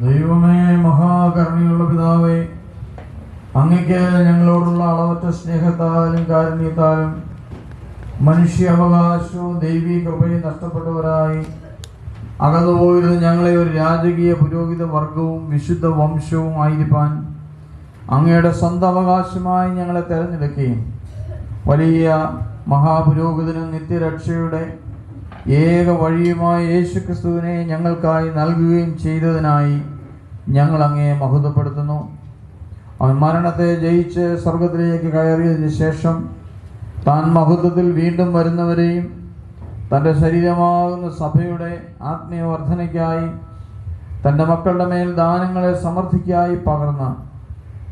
ദൈവമേ, മഹാകരുണയുള്ള പിതാവേ, അങ്ങയ്ക്ക് ഞങ്ങളോടുള്ള അളവറ്റ സ്നേഹത്താലും കാരുണ്യത്താലും മനുഷ്യാവകാശവും ദൈവീക കൃപയും നഷ്ടപ്പെട്ടവരായി അകന്നുപോയിരുന്ന ഞങ്ങളെ ഒരു രാജകീയ പുരോഹിത വർഗവും വിശുദ്ധ വംശവും ആയിരിക്കാൻ അങ്ങയുടെ സ്വന്തം അവകാശമായി ഞങ്ങളെ തെരഞ്ഞെടുക്കുകയും വലിയ മഹാപുരോഹിതനും നിത്യരക്ഷയുടെ ഏക വഴിയുമായ യേശുക്രിസ്തുവിനെ ഞങ്ങൾക്കായി നൽകുകയും ചെയ്തതിനായി ഞങ്ങൾ അങ്ങയെ മഹത്വപ്പെടുത്തുന്നു. അവൻ മരണത്തെ ജയിച്ച് സ്വർഗത്തിലേക്ക് കയറിയതിന് ശേഷം താൻ മഹത്വത്തിൽ വീണ്ടും വരുന്നവരെയും തൻ്റെ ശരീരമാകുന്ന സഭയുടെ ആത്മീയവർദ്ധനയ്ക്കായി തൻ്റെ മക്കളുടെ മേൽ ദാനങ്ങളെ സമൃദ്ധിക്കായി പകർന്ന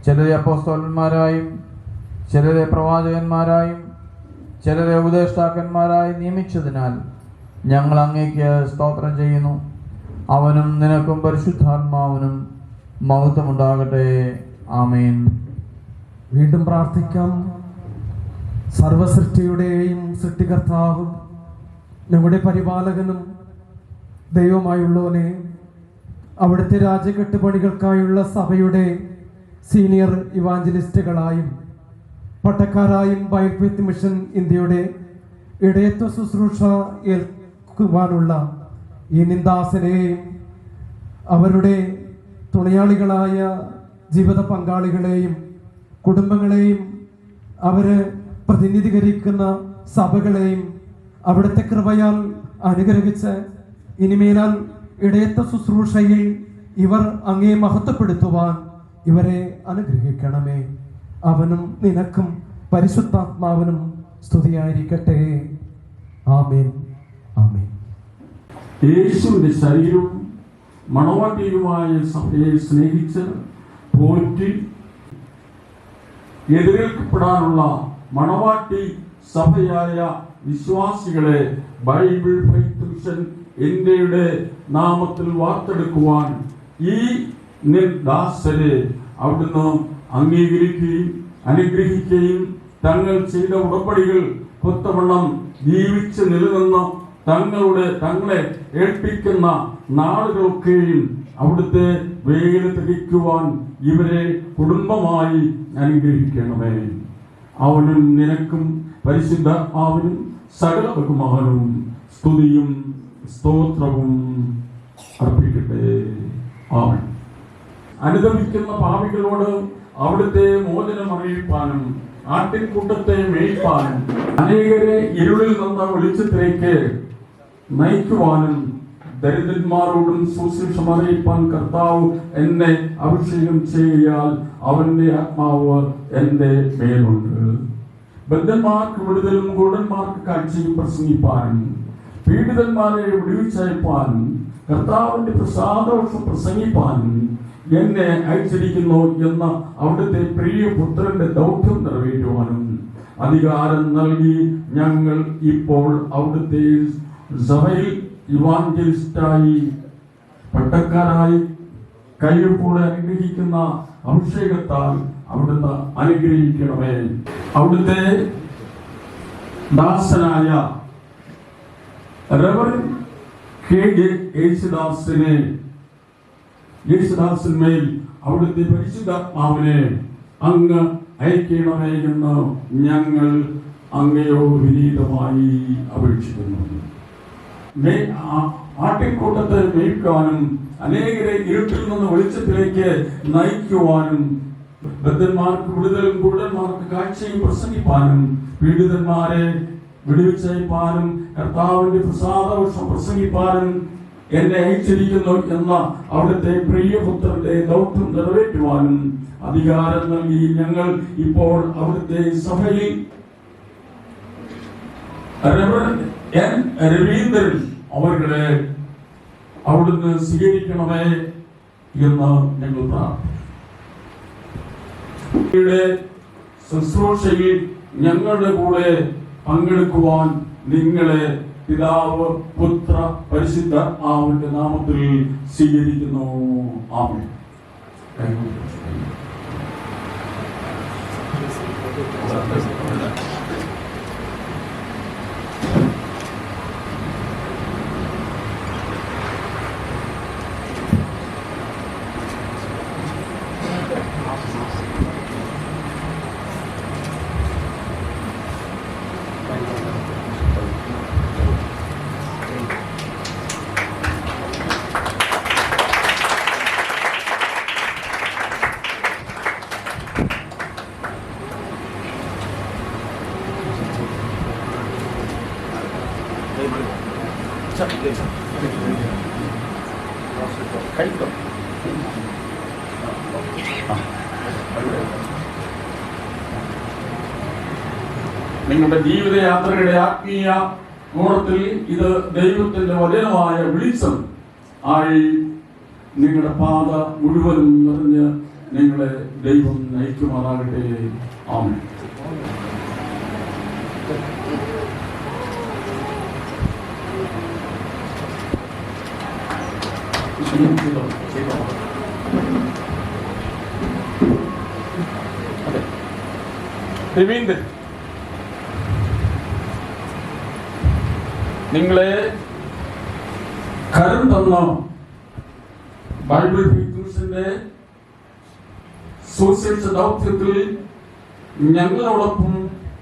ചിലരെ അപ്പോസ്തലന്മാരായും ചിലരെ പ്രവാചകന്മാരായും ചിലരെ ഉപദേഷ്ടാക്കന്മാരായി നിയമിച്ചതിനാൽ ഞങ്ങൾ അങ്ങേക്ക് സ്തോത്രം ചെയ്യുന്നു. അവനും നിനക്കും പരിശുദ്ധാത്മാവിനും മഹത്വമുണ്ടാകട്ടെ. ആമേൻ. വീണ്ടും പ്രാർത്ഥിക്കാം. സർവസൃഷ്ടിയുടെയും സൃഷ്ടികർത്താവും നമ്മുടെ പരിപാലകനും ദൈവമായുള്ളവനെ, അവിടുത്തെ രാജ്യകെട്ടുപണികൾക്കായുള്ള സഭയുടെ സീനിയർ ഇവാഞ്ചലിസ്റ്റുകളായും പട്ടക്കാരായും ബൈബിൾ ഫെയ്ത്ത് മിഷൻ ഇന്ത്യയുടെ ഇടയത്വ ശുശ്രൂഷ ഏൽക്കുവാനുള്ള ഈ നിന്ദാസനെയും അവരുടെ തുണയാളികളായ ജീവിത പങ്കാളികളെയും കുടുംബങ്ങളെയും അവരെ പ്രതിനിധീകരിക്കുന്ന സഭകളെയും അവിടുത്തെ കൃപയാൽ അനുഗ്രഹിച്ച് ഇനിമേലാൽ ഇടയത്വ ശുശ്രൂഷയിൽ ഇവർ അങ്ങേ മഹത്വപ്പെടുത്തുവാൻ ഇവരെ അനുഗ്രഹിക്കണമേ. അവനും നിനക്കും പരിശുദ്ധാത്മാവിനും സ്തുതിയായിരിക്കട്ടെ. ആമേൻ. ആമേൻ. യേശുവിന്റെ ശരീരവും മണവാട്ടിയുമായ സഭയെ സ്നേഹിച്ച് പോറ്റി എതിരേൽക്കപ്പെടാനുള്ള മണവാട്ടി സഭയായ വിശ്വാസികളെ ബൈബിൾ ഫെയ്ത്ത് മിഷൻ ഇന്ത്യയുടെ നാമത്തിൽ വാർത്തെടുക്കുവാൻ ഈ ദാസരെ അവിടുന്ന് അംഗീകരിക്കുകയും അനുഗ്രഹിക്കുകയും തങ്ങൾ ചെയ്ത ഉടമ്പടികൾ കൊത്തവണ്ണം ജീവിച്ച് നിലനിന്ന് തങ്ങളെ ഏൽപ്പിക്കുന്ന നാളുകളൊക്കെയും അവിടുത്തെ വേല തികയ്ക്കുവാൻ ഇവരെ കുടുംബമായി അനുഗ്രഹിക്കണമേ. അവനും നിനക്കും പരിശുദ്ധ അവനും സകല ബഹുമാനവും സ്തുതിയും സ്തോത്രവും അർപ്പിക്കട്ടെ. ആമേൻ. അനുദമിക്കുന്ന പാപികളോട് അവിടുത്തെ മോചനം അറിയിപ്പാനും ആട്ടിൻകൂട്ടത്തെ മേയ്പ്പാനും അനേകരെ ഇരുളിൽ നിന്ന് വെളിച്ചത്തിലേക്ക് നയിക്കുവാനും ദരിദ്രന്മാരോടും സുശേഷം അറിയിപ്പാൻ കർത്താവ് എന്നെ അഭിഷേകം ചെയ്യാൽ അവന്റെ ആത്മാവ് എന്റെ മേലുണ്ട്. ബദ്ധന്മാർക്ക് വിടുതലും ഗൂഢന്മാർക്ക് കാഴ്ചയും പ്രസംഗിപ്പാനും പീഡിതന്മാരെ വിടുവിച്ചയപ്പാനും കർത്താവിന്റെ പ്രസാദവർഷം പ്രസംഗിപ്പാനും എന്നെ അയച്ചിരിക്കുന്നു എന്ന അവിടുത്തെ പ്രിയപുത്രന്റെ ദൗത്യം നിറവേറ്റുവാനും അധികാരം നൽകി ഞങ്ങൾ ഇപ്പോൾ അവിടുത്തെ സഭയിൽ ഇവാഞ്ചലിസ്റ്റായി പട്ടക്കാരായി കഴിവോടെ അനുഗ്രഹിക്കുന്ന അഭിഷേകത്താൽ അവിടുന്ന് അനുഗ്രഹിക്കണമേ. അവിടുത്തെ ദാസനായ റവറൻ കെ.ജെ. യേശുദാസിന്മേൽ അവിടുത്തെ പരിശുദ്ധാത്മാവിനെ അങ്ങ് അയക്കണമേ എന്ന് ഞങ്ങൾ അങ്ങയോട് വിനീതമായി അപേക്ഷിക്കുന്നു. ആട്ടിൻകൂട്ടത്തെ മേയ്ക്കാനും അനേകരെ ഇരുട്ടിൽ നിന്ന് വെളിച്ചത്തിലേക്ക് നയിക്കുവാനും ബദ്ധന്മാർക്ക് വിടുതലും ഗൂഢന്മാർക്ക് കാഴ്ചയും പ്രസംഗിപ്പാനും പീഡിതന്മാരെ വിടുവിച്ചയപ്പാനും കർത്താവിന്റെ പ്രസാദവർഷം പ്രസംഗിപ്പാനും എന്നെ അയച്ചിരിക്കുന്നു എന്ന അവിടുത്തെ പ്രിയപുത്രന്റെ ദൗത്യം നിറവേറ്റുവാനും അധികാരം നൽകി ഞങ്ങൾ ഇപ്പോൾ അവിടുത്തെ സഭയിൽ രവീന്ദ്രൻ അവരുടെ അവിടുന്ന് സ്വീകരിക്കണമേ എന്ന് ഞങ്ങൾ പ്രാർത്ഥിക്കുന്നു. ശുശ്രൂഷയിൽ ഞങ്ങളുടെ കൂടെ പങ്കെടുക്കുവാൻ നിങ്ങളെ പിതാവ് പുത്ര പരിശുദ്ധ ആവിന്റെ നാമത്തിൽ സ്വീകരിക്കുന്നു. ആമേൻ. നിങ്ങളുടെ ജീവിതയാത്രയുടെ ആത്മീയ ഗുണത്തിൽ ഇത് ദൈവത്തിന്റെ വചനമായ വെളിച്ചം ആയി നിങ്ങളുടെ പാത മുഴുവനും നിറഞ്ഞ് നിങ്ങളെ ദൈവം നയിക്കുമാറാകട്ടെ. ആമേൻ. രവീന്ദ്രൻ, നിങ്ങളെ കരം തന്ന ബൈബിൾ ഫെയ്ത്ത് സുവിശേഷ ദൗത്യത്തിൽ ഞങ്ങളോടൊപ്പം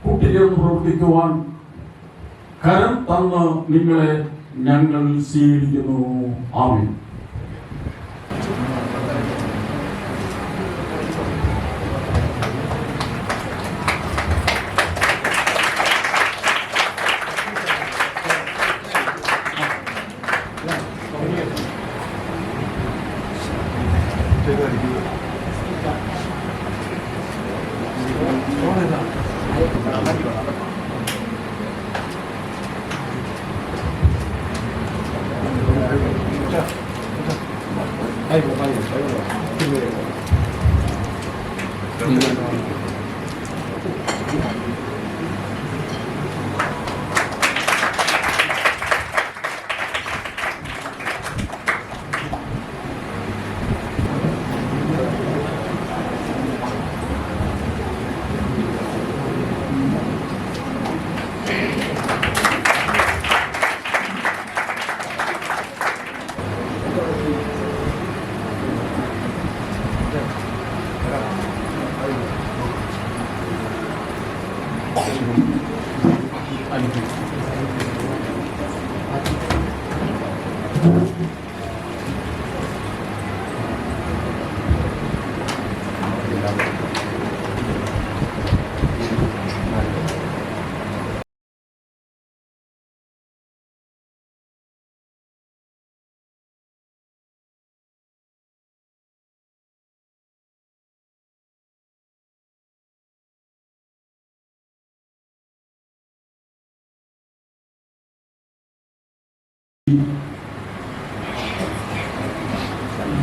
കൂട്ടിച്ചേർന്ന് പ്രവർത്തിക്കുവാൻ കരം തന്ന് നിങ്ങളെ ഞങ്ങൾ സ്വീകരിക്കുന്നു. ആമേൻ.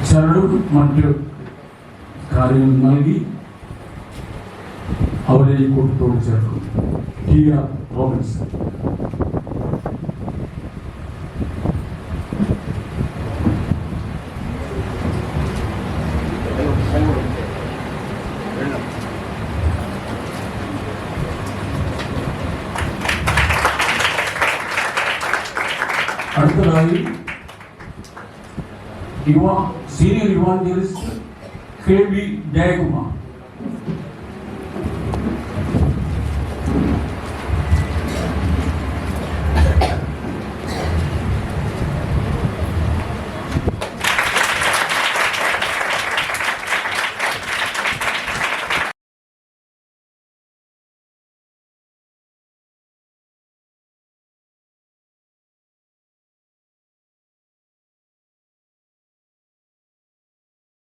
ചരടും മറ്റ് കാര്യങ്ങൾ നൽകി അവരെ ഈ കൂട്ടത്തോട് ചേർക്കും. ടിയ റോബിൻസൺ. അടുത്തതായി senior evangelist KV Jayakumar.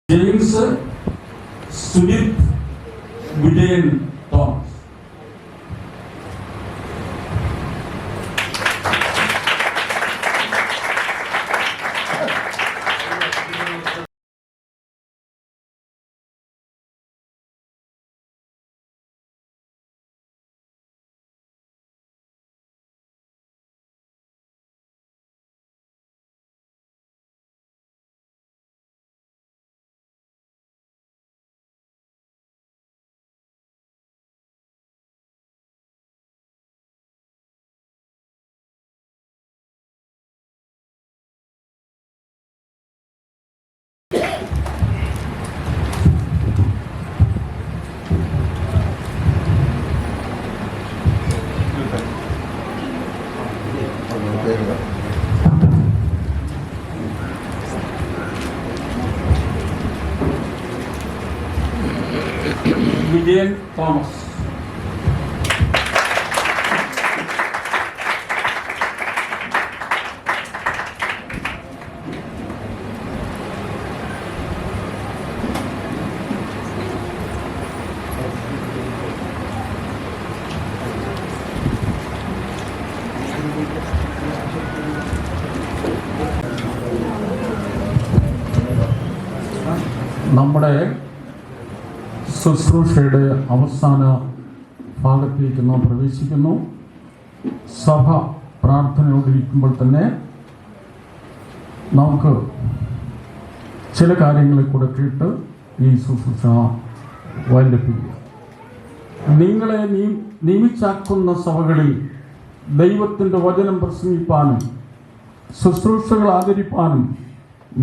James Sujith Vijayan Thomas. Vijayan Thomas. നമ്മുടെ ശുശ്രൂഷയുടെ അവസാന ഭാഗത്തേക്ക് നാം പ്രവേശിക്കുന്നു. സഭ പ്രാർത്ഥനയോടിരിക്കുമ്പോൾ തന്നെ നമുക്ക് ചില കാര്യങ്ങളെ കൂടെ കേട്ട് ഈ ശുശ്രൂഷ വൈൻഡപ്പിക്കുക. നിങ്ങളെ നിയമിച്ചാക്കുന്ന സഭകളിൽ ദൈവത്തിൻ്റെ വചനം പ്രസംഗിപ്പാനും ശുശ്രൂഷകൾ ആദരിപ്പാനും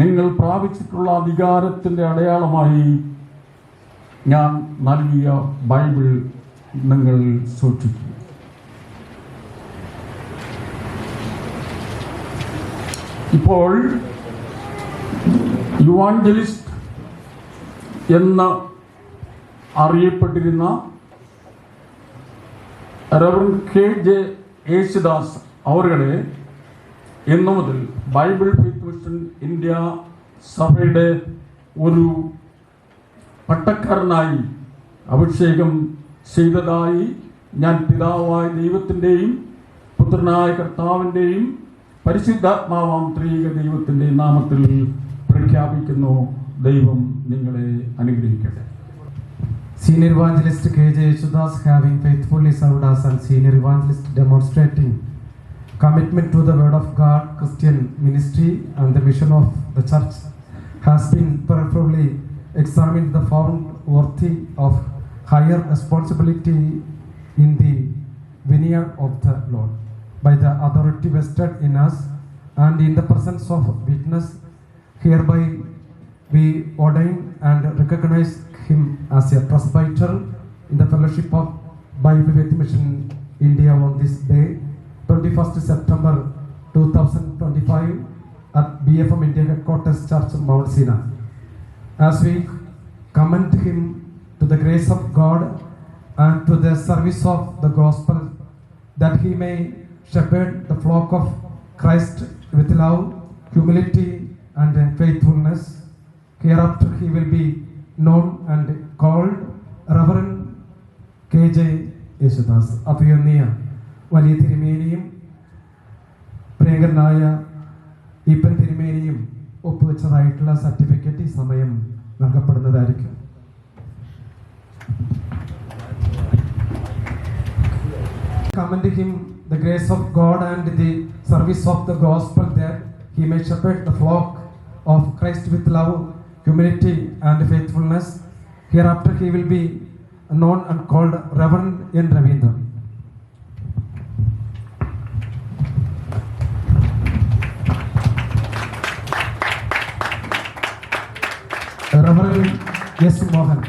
നിങ്ങൾ പ്രാപിച്ചിട്ടുള്ള അധികാരത്തിൻ്റെ അടയാളമായി ഞാൻ നൽകിയ ബൈബിൾ നിങ്ങൾ സൂക്ഷിക്കുക. ഇപ്പോൾ യുവാഞ്ചലിസ്റ്റ് എന്ന് അറിയപ്പെട്ടിരുന്ന റവറൻഡ് KJ യേശുദാസ് അവരുടെ ഇന്നു മുതൽ ബൈബിൾ ഫെയ്ത്ത് മിഷൻ ഇന്ത്യ സഭയുടെ ഒരു പട്ടക്കാരനായി അഭിഷേകം ചെയ്തതായി ഞാൻ പിതാവായ ദൈവത്തിൻ്റെയും പുത്രനായ കർത്താവിൻ്റെയും പരിശുദ്ധാത്മാവാം ത്രിയേക ദൈവത്തിൻ്റെ നാമത്തിൽ പ്രഖ്യാപിക്കുന്നു. പ്രഖ്യാപിക്കുന്നു. ദൈവം നിങ്ങളെ അനുഗ്രഹിക്കട്ടെ. Senior Evangelist K.J. Yesudas, having faithfully served as a Senior Evangelist, demonstrating commitment to the Word of God, Christian ministry and the mission of the Church, has been prayerfully examined the found worthy of higher responsibility in the vineyard of the Lord by the authority vested in us, and in the presence of witness hereby we ordain and recognize him as a presbyter in the fellowship of Bible Faith Mission India on this day, 21st September 2025 at BFM India Headquarters Church, Mount Sinai. As we commend him to the grace of God and to the service of the gospel, that he may shepherd the flock of Christ with love, humility and faithfulness. Hereafter he will be known and called Reverend K.J. Yesudas. അഭിയന്നിയ വലിയ തിരുമേനിയും പ്രിയങ്കരനായ ഈപ്പൻ തിരുമേനിയും ഒപ്പുവെച്ചതായിട്ടുള്ള സർട്ടിഫിക്കറ്റ് ഈ സമയം നൽകപ്പെടുന്നതായിരിക്കും. Commend him the grace of God and the service of the gospel, that he may shepherd the flock of Christ with love, humility and faithfulness. Hereafter he will be known and called Reverend N. Ravindra. Reverend S. Mohan.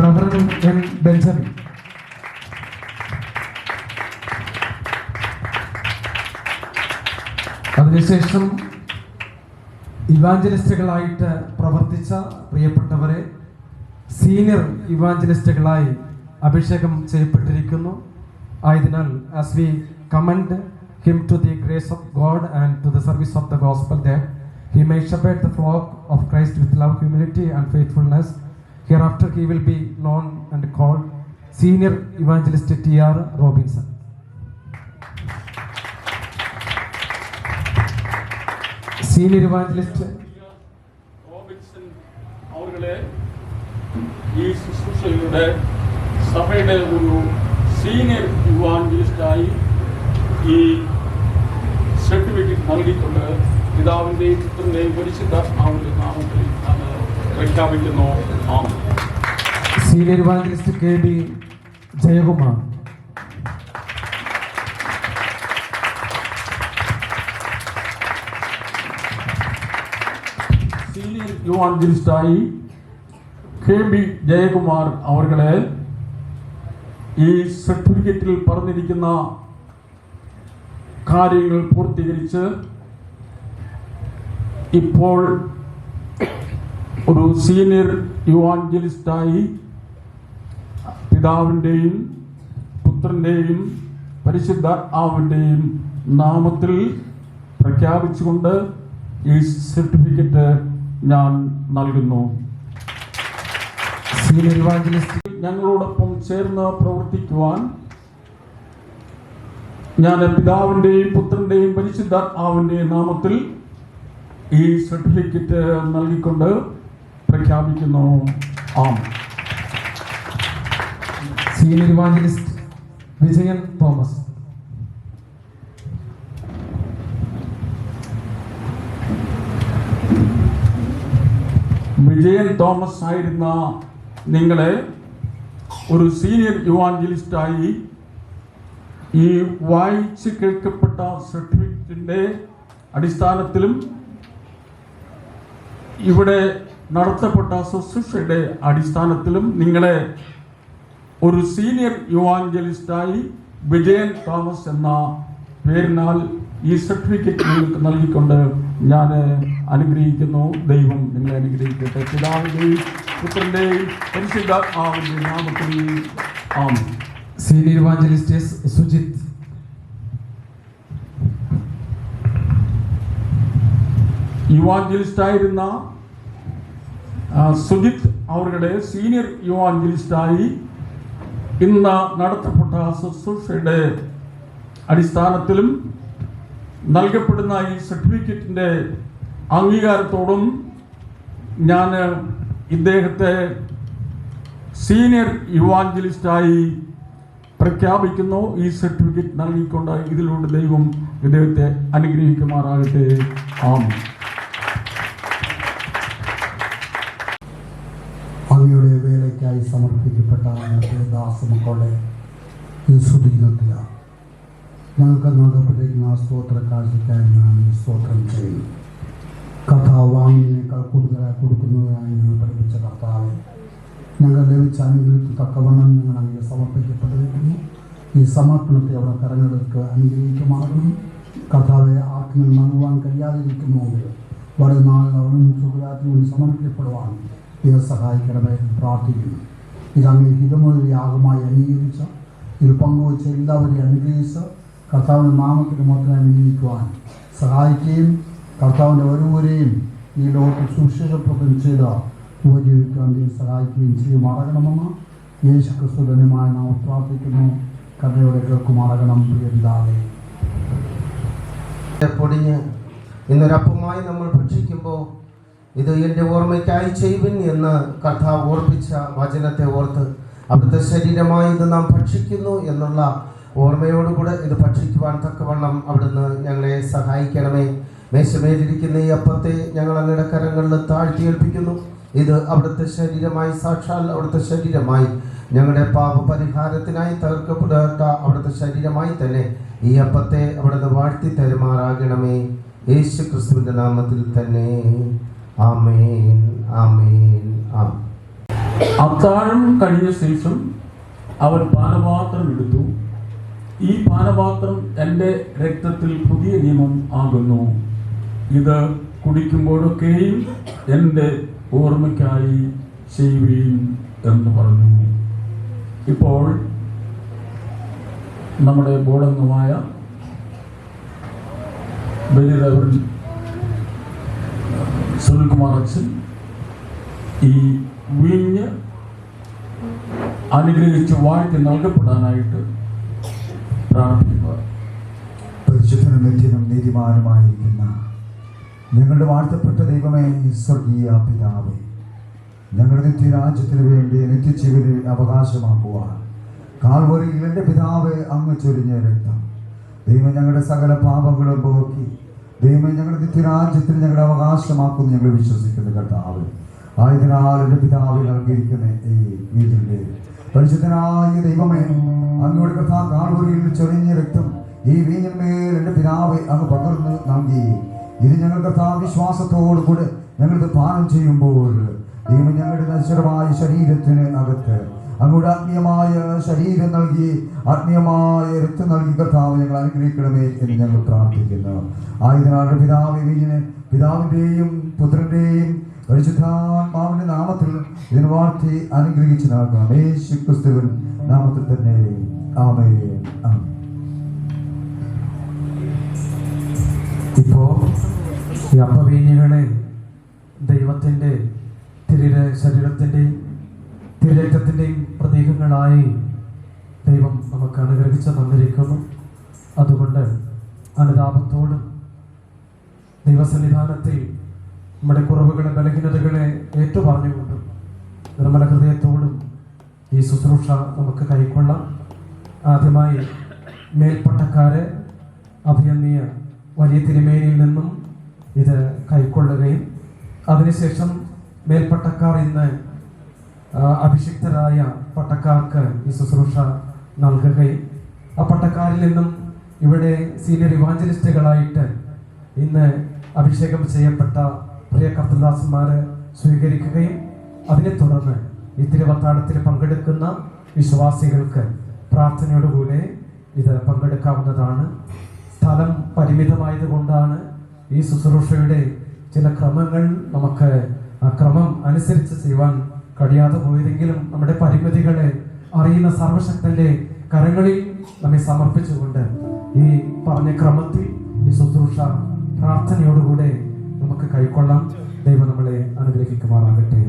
Reverend N. Benjamin. അതിനുശേഷം ഇവാഞ്ചലിസ്റ്റുകളായിട്ട് പ്രവർത്തിച്ച പ്രിയപ്പെട്ടവരെ സീനിയർ ഇവാഞ്ചലിസ്റ്റുകളായി അഭിഷേകം ചെയ്യപ്പെട്ടിരിക്കുന്നു. ആയതിനാൽ as we commend him to the grace of God and to the service of the gospel, that he may shepherd the flock of Christ with love, humility and faithfulness. Hereafter he will be known and called Senior Evangelist T.R. Robinson. Senior Evangelist Robinson അവരുടെ ഈ ശുശ്രൂഷയുടെ സഭയുടെ ഒരു സീനിയർ ഇവാഞ്ചലിസ്റ്റായി ഈ സർട്ടിഫിക്കറ്റ് നൽകിക്കൊണ്ട് പിതാവിൻ്റെയും പുത്രൻ്റെയും പരിശുദ്ധ ആത്മാവിന്റെ നാമത്തിൽ പ്രഖ്യാപിക്കുന്നു. Senior Evangelist K.B. Jayakumar. Senior ഇവാഞ്ചലിസ്റ്റായി K.B. ജയകുമാർ അവരുടെ ഈ സർട്ടിഫിക്കറ്റിൽ പറഞ്ഞിരിക്കുന്ന കാര്യങ്ങൾ പൂർത്തീകരിച്ച് ഇപ്പോൾ ഒരു സീനിയർ ഇവാഞ്ചലിസ്റ്റായി പിതാവിൻ്റെയും പുത്രൻ്റെയും പരിശുദ്ധാത്മാവിൻ്റെയും നാമത്തിൽ പ്രഖ്യാപിച്ചുകൊണ്ട് ഈ സർട്ടിഫിക്കറ്റ് ഞാൻ നൽകുന്നു. Senior Evangelist ഞങ്ങളോടൊപ്പം ചേർന്ന് പ്രവർത്തിക്കുവാൻ ഞാൻ പിതാവിൻ്റെയും പുത്രൻ്റെയും പരിശുദ്ധാത്മാവിൻ്റെയും നാമത്തിൽ ഈ സർട്ടിഫിക്കറ്റ് നൽകിക്കൊണ്ട് പ്രഖ്യാപിക്കുന്നു. Senior Evangelist Vijayan Thomas. Vijayan Thomas ആയിരുന്ന നിങ്ങളെ ഒരു സീനിയർ ഇവാഞ്ചലിസ്റ്റായി ഈ വായിച്ച് കേൾക്കപ്പെട്ട സർട്ടിഫിക്കറ്റിൻ്റെ അടിസ്ഥാനത്തിലും ഇവിടെ നടത്തപ്പെട്ട ശുശ്രൂഷയുടെ അടിസ്ഥാനത്തിലും നിങ്ങളെ ഒരു സീനിയർ ഇവാഞ്ചലിസ്റ്റായി വിജയൻ തോമസ് എന്ന പേരിനാൽ ഈ സർട്ടിഫിക്കറ്റ് നിങ്ങൾക്ക് നൽകിക്കൊണ്ട് ഞാൻ അനുഗ്രഹിക്കുന്നു. ദൈവം നിങ്ങളെ അനുഗ്രഹിക്കട്ടെ. പിതാവിൻ്റെയും പുത്രൻ്റെയും പരിശുദ്ധാത്മാവിൻ്റെയും നാമത്തിൽ ആമേൻ. Senior Evangelist S. Sujit. യുവാഞ്ചലിസ്റ്റായിരുന്ന Sujith അവരുടെ സീനിയർ യുവാഞ്ചലിസ്റ്റായി ഇന്ന് നടത്തപ്പെട്ട ശുശ്രൂഷയുടെ അടിസ്ഥാനത്തിലും നൽകപ്പെടുന്ന ഈ സർട്ടിഫിക്കറ്റിൻ്റെ അംഗീകാരത്തോടും ഞാൻ ഇദ്ദേഹത്തെ സീനിയർ ഇവാഞ്ചലിസ്റ്റായി പ്രഖ്യാപിക്കുന്നു. ഈ സർട്ടിഫിക്കറ്റ് നൽകിക്കൊണ്ട് ഇതിലൂടെ ദൈവം ഇദ്ദേഹത്തെ അനുഗ്രഹിക്കുമാറാകട്ടെ. ആമേൻ. അങ്ങയുടെ വേലയ്ക്കായി സമർപ്പിക്കപ്പെട്ട ദാസമക്കളുടെ ഈ സുദീനത്തിലാണ് ഞങ്ങൾക്ക് നൽകപ്പെട്ടിരിക്കുന്ന സ്തോത്ര കാഴ്ചയ്ക്കായി ഞാൻ ഈ സ്തോത്രം ചെയ്യുന്നു. കർത്താവ് വാങ്ങിനേക്കാൾ കൂടുതലായി കൊടുക്കുന്നതായി ഞങ്ങൾ പഠിപ്പിച്ച കർത്താവ് ഞങ്ങൾ ലഭിച്ച അനുഗ്രഹത്തിൽ തക്കവണ്ണം ഞങ്ങൾ അങ്ങനെ സമർപ്പിക്കപ്പെട്ടിരിക്കുന്നു. ഈ സമർപ്പണത്തെ അവിടെ കരങ്ങൾക്ക് അനുഗ്രഹിക്കുമാകണം. കർത്താവെ ആർക്കും നൽകുവാൻ കഴിയാതിരിക്കുന്നുവെങ്കിൽ വളരെ നാളിൽ അവനും സമർപ്പിക്കപ്പെടുവാൻ ഇത് സഹായിക്കണമേ പ്രാർത്ഥിക്കുന്നു. ഇത് അങ്ങനെ ഹിതമുള്ള യാഗമായി അംഗീകരിച്ച ഇത് പങ്കുവച്ച് എല്ലാവരെയും അനുഗ്രഹിച്ച് കർത്താവിൻ്റെ നാമത്തിന് മാത്രമേ അനുഗ്രഹിക്കുവാൻ സഹായിക്കുകയും കർത്താവിൻ്റെ ഓരോരെയും ഈ ലോകത്തിൽ സുശീലപ്രദം ചെയ്ത ഉപജീവിക്കാൻ സഹായിക്കുകയും ചെയ്യുമാറകണമെന്ന് യേശു ക്രിസ്തുവിനുമായി നാം പ്രാർത്ഥിക്കുന്നു. കർണയുടെ കേൾക്കുമാറകണം പ്രിയപിതാവേ. പൊടിഞ്ഞ് ഇന്നൊരപ്പമായി നമ്മൾ ഭക്ഷിക്കുമ്പോൾ ഇത് എൻ്റെ ഓർമ്മയ്ക്കായി ചെയ്യുവിൻ എന്ന് കർത്താവ് ഓർപ്പിച്ച വചനത്തെ ഓർത്ത് അവിടുത്തെ ശരീരമായി ഇത് നാം ഭക്ഷിക്കുന്നു എന്നുള്ള ഓർമ്മയോടുകൂടെ ഇത് ഭക്ഷിക്കുവാൻ തക്കവണ്ണം അവിടുന്ന് ഞങ്ങളെ സഹായിക്കണമേ. മേശമേലിരിക്കുന്ന ഈ അപ്പത്തെ ഞങ്ങൾ അങ്ങയുടെ കരങ്ങളിൽ താഴ്ത്തിയേൽപ്പിക്കുന്നു. ഇത് അവിടുത്തെ ശരീരമായി, സാക്ഷാൽ അവിടുത്തെ ശരീരമായി, ഞങ്ങളുടെ പാപപരിഹാരത്തിനായി തകർക്കപ്പെട്ട അവിടുത്തെ ശരീരമായി തന്നെ ഈ അപ്പത്തെ അവിടുന്ന് വാഴ്ത്തി തരുമാറാകണമേ. യേശു ക്രിസ്തുവിൻ്റെ നാമത്തിൽ തന്നെ. ആമേൻ, ആമേൻ, ആമേൻ. അത്താഴം കഴിഞ്ഞ ശേഷം അവർ പാനപാത്രം എടുത്തു. ഈ പാനപാത്രം എൻ്റെ രക്തത്തിൽ പുതിയ നിയമം ആകുന്നു. ഇത് കുടിക്കുമ്പോഴൊക്കെയും എൻ്റെ ഓർമ്മയ്ക്കായി ചെയ്യുകയും എന്ന് പറഞ്ഞു. ഇപ്പോൾ നമ്മുടെ ബോധംഗമായ ബലിറവൻ സുനിൽകുമാർ അച്ഛൻ ഈ വീഞ്ഞ് അനുഗ്രഹിച്ച് വാഴ്ത്തി നൽകപ്പെടാനായിട്ട് പ്രാർത്ഥിക്കുക. പരിശുദ്ധനും നിത്യനും നീതിമാനുമായിരിക്കുന്ന ഞങ്ങളുടെ വാഴ്ത്തപ്പെട്ട ദൈവമേ, സ്വർഗീയ പിതാവേ, ഞങ്ങളുടെ നിത്യരാജ്യത്തിന് വേണ്ടി നിത്യജീവനെ അവകാശമാക്കുവാൻ കാൽവരിയിൽ എൻ്റെ പിതാവേ അങ്ങ് ചൊരിഞ്ഞ രക്തം ദൈവം ഞങ്ങളുടെ സകല പാപങ്ങളും പോക്കി ദൈവം ഞങ്ങളുടെ നിത്യരാജ്യത്തിന് ഞങ്ങളുടെ അവകാശമാക്കുമെന്ന് ഞങ്ങൾ വിശ്വസിക്കുന്നു കർത്താവ്. ആയതിനാൽ എൻ്റെ പിതാവ് നൽകിയിരിക്കുന്ന ഈ വീടിൻ്റെ പരിശുദ്ധനായ ദൈവമേ, അങ്ങോട്ട് കർത്താവ് കാൽവരിയിൽ ചൊരിഞ്ഞ രക്തം ഈ വീഞ്ഞന്മേൽ എൻ്റെ പിതാവെ അങ്ങ് പകർന്ന് നൽകി. ഇത് ഞങ്ങൾ കർത്താവ് വിശ്വാസത്തോടുകൂടെ ഞങ്ങളിത് പാനം ചെയ്യുമ്പോൾ ദൈവം ഞങ്ങളുടെ നശ്വരമായ ശരീരത്തിന് അകത്ത് അങ്ങോട്ട് ആത്മീയമായ ശരീരം നൽകി ആത്മീയമായ രക്തം നൽകി കർത്താവ് ഞങ്ങൾ അനുഗ്രഹിക്കണമേ എന്ന് ഞങ്ങൾ പ്രാർത്ഥിക്കുന്നു. ആയതിനാൽ പിതാവ് വീഞ്ഞിനെ പിതാവിൻ്റെയും പുത്രൻ്റെയും പരിശുദ്ധാത്മാവിന്റെ നാമത്തിൽ ഇതിന് വാഴ്ത്തി അനുഗ്രഹിച്ചു നൽകാം. യേശു ക്രിസ്തുവിൻ നാമത്തിൽ തന്നെ. ആമേൻ, ആമേൻ. ഇപ്പോൾ ഈ അപ്പവീഞ്ഞുകളെ ദൈവത്തിൻ്റെ ശരീരത്തിൻ്റെയും തിരുരക്തത്തിൻ്റെയും പ്രതീകങ്ങളായി ദൈവം നമുക്ക് അനുഗ്രഹിച്ച് തന്നിരിക്കുന്നു. അതുകൊണ്ട് അനുതാപത്തോടും ദൈവസന്നിധാനത്തിൽ നമ്മുടെ കുറവുകളെ ബലഹീനതകളെ ഏറ്റുപറഞ്ഞുകൊണ്ടും നിർമ്മല ഹൃദയത്തോടും ഈ ശുശ്രൂഷ നമുക്ക് കൈക്കൊള്ളാം. ആദ്യമായി മേൽപ്പട്ടക്കാരെ അഭിയന്യ വലിയ തിരുമേനിയിൽ നിന്നും ഇത് കൈക്കൊള്ളുകയും അതിനുശേഷം മേൽപ്പട്ടക്കാർ ഇന്ന് അഭിഷിക്തരായ പട്ടക്കാർക്ക് ഈ ശുശ്രൂഷ നൽകുകയും ആ പട്ടക്കാരിൽ നിന്നും ഇവിടെ സീനിയർ ഇവാഞ്ചലിസ്റ്റുകളായിട്ട് ഇന്ന് അഭിഷേകം ചെയ്യപ്പെട്ട പ്രിയ കർത്തദാസന്മാരെ സ്വീകരിക്കുകയും അതിനെ തുടർന്ന് ഈ തിരുവത്താഴത്തിൽ പങ്കെടുക്കുന്ന വിശ്വാസികൾക്ക് പ്രാർത്ഥനയോടുകൂടെ ഇത് പങ്കെടുക്കാവുന്നതാണ്. സ്ഥലം പരിമിതമായതുകൊണ്ടാണ് ഈ ശുശ്രൂഷയുടെ ചില ക്രമങ്ങൾ നമുക്ക് ആ ക്രമം അനുസരിച്ച് ചെയ്യുവാൻ കഴിയാതെ പോയതെങ്കിലും നമ്മുടെ പരിമിതികളെ അറിയുന്ന സർവശക്തന്റെ കരങ്ങളിൽ നമ്മെ സമർപ്പിച്ചുകൊണ്ട് ഈ പറഞ്ഞ ക്രമത്തിൽ ഈ ശുശ്രൂഷ പ്രാർത്ഥനയോടുകൂടെ നമുക്ക് കൈക്കൊള്ളാം. ദൈവം നമ്മളെ അനുഗ്രഹിക്കുമാറാകട്ടെ.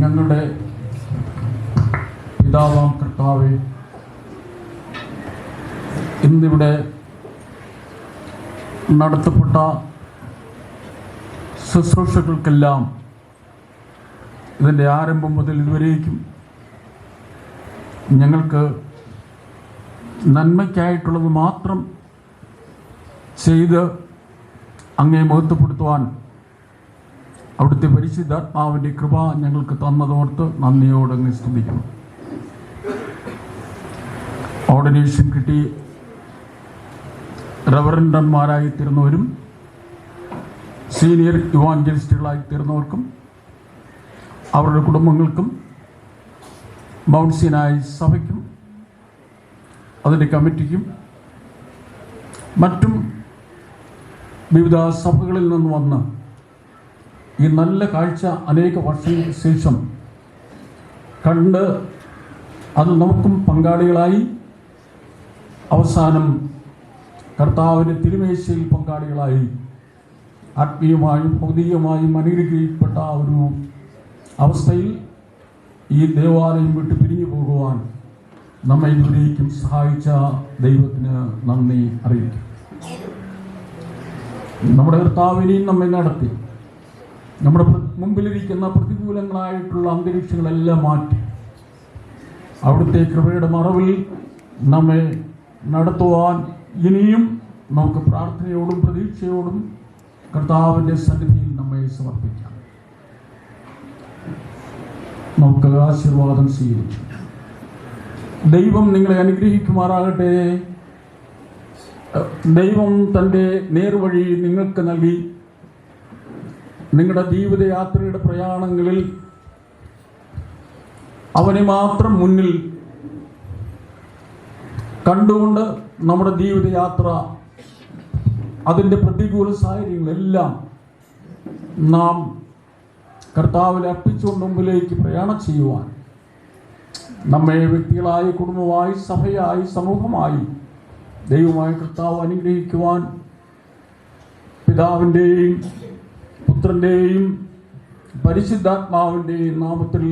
ഞങ്ങളുടെ പിതാവാം കർത്താവേ, ഇന്നിവിടെ നടത്തപ്പെട്ട ശുശ്രൂഷകൾക്കെല്ലാം ഇതിൻ്റെ ആരംഭം മുതൽ ഇതുവരേക്കും ഞങ്ങൾക്ക് നന്മയ്ക്കായിട്ടുള്ളത് മാത്രം ചെയ്ത് അങ്ങേ മഹത്വപ്പെടുത്തുവാൻ അവിടുത്തെ പരിശുദ്ധാത്മാവിൻ്റെ കൃപ ഞങ്ങൾക്ക് തന്നതോർത്ത് നന്ദിയോടങ്ങ് സ്തുതിക്കുന്നു. ഓർഡിനേഷൻ കിട്ടി റവറൻഡന്മാരായി തീർന്നവരും സീനിയർ ഇവാഞ്ചലിസ്റ്റുകളായി തീർന്നവർക്കും അവരുടെ കുടുംബങ്ങൾക്കും മൗണ്ട് സീനായി സഭയ്ക്കും അതിൻ്റെ കമ്മിറ്റിക്കും മറ്റും വിവിധ സഭകളിൽ നിന്ന് വന്ന് ഈ നല്ല കാഴ്ച അനേക വർഷങ്ങൾക്ക് ശേഷം കണ്ട് അത് നമുക്കും പങ്കാളികളായി അവസാനം കർത്താവിൻ്റെ തിരുമേശയിൽ പങ്കാളികളായി ആത്മീയമായും ഭൗതികമായും അനുഗ്രഹിക്കപ്പെട്ട ഒരു അവസ്ഥയിൽ ഈ ദേവാലയം വിട്ട് പിരിഞ്ഞു പോകുവാൻ നമ്മെ ഇതുവരേക്കും സഹായിച്ച ദൈവത്തിന് നന്ദി അറിയിക്കും. നമ്മുടെ കർത്താവിനെയും നമ്മെ നടത്തി നമ്മുടെ മുമ്പിലിരിക്കുന്ന പ്രതികൂലങ്ങളായിട്ടുള്ള അന്തരീക്ഷങ്ങളെല്ലാം മാറ്റി അവിടുത്തെ കൃപയുടെ മറവിൽ നമ്മെ നടത്തുവാൻ ഇനിയും നമുക്ക് പ്രാർത്ഥനയോടും പ്രതീക്ഷയോടും കർത്താവിൻ്റെ സന്നിധിയിൽ നമ്മെ സമർപ്പിക്കാം. നമുക്ക് ആശീർവാദം സ്വീകരിച്ചു. ദൈവം നിങ്ങളെ അനുഗ്രഹിക്കുമാറാകട്ടെ. ദൈവം തൻ്റെ നേർവഴി നിങ്ങൾക്ക് നൽകി നിങ്ങളുടെ ജീവിതയാത്രയുടെ പ്രയാണങ്ങളിൽ അവനെ മാത്രം മുന്നിൽ കണ്ടുകൊണ്ട് നമ്മുടെ ജീവിതയാത്ര അതിൻ്റെ പ്രതികൂല സാഹചര്യങ്ങളെല്ലാം നാം കർത്താവിൽ അർപ്പിച്ചുകൊണ്ട് മുമ്പിലേക്ക് പ്രയാണം ചെയ്യുവാൻ, നമ്മെ വ്യക്തികളായി, കുടുംബമായി, സഭയായി, സമൂഹമായി ദൈവമായ കർത്താവ് അനുഗ്രഹിക്കുവാൻ പിതാവിൻ്റെയും പുത്രൻ്റെയും പരിശുദ്ധാത്മാവിൻ്റെയും നാമത്തിൽ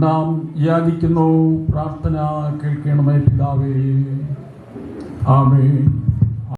നാം യാചിക്കുന്നു. പ്രാർത്ഥന കേൾക്കണമേ പിതാവേ. ആമേൻ.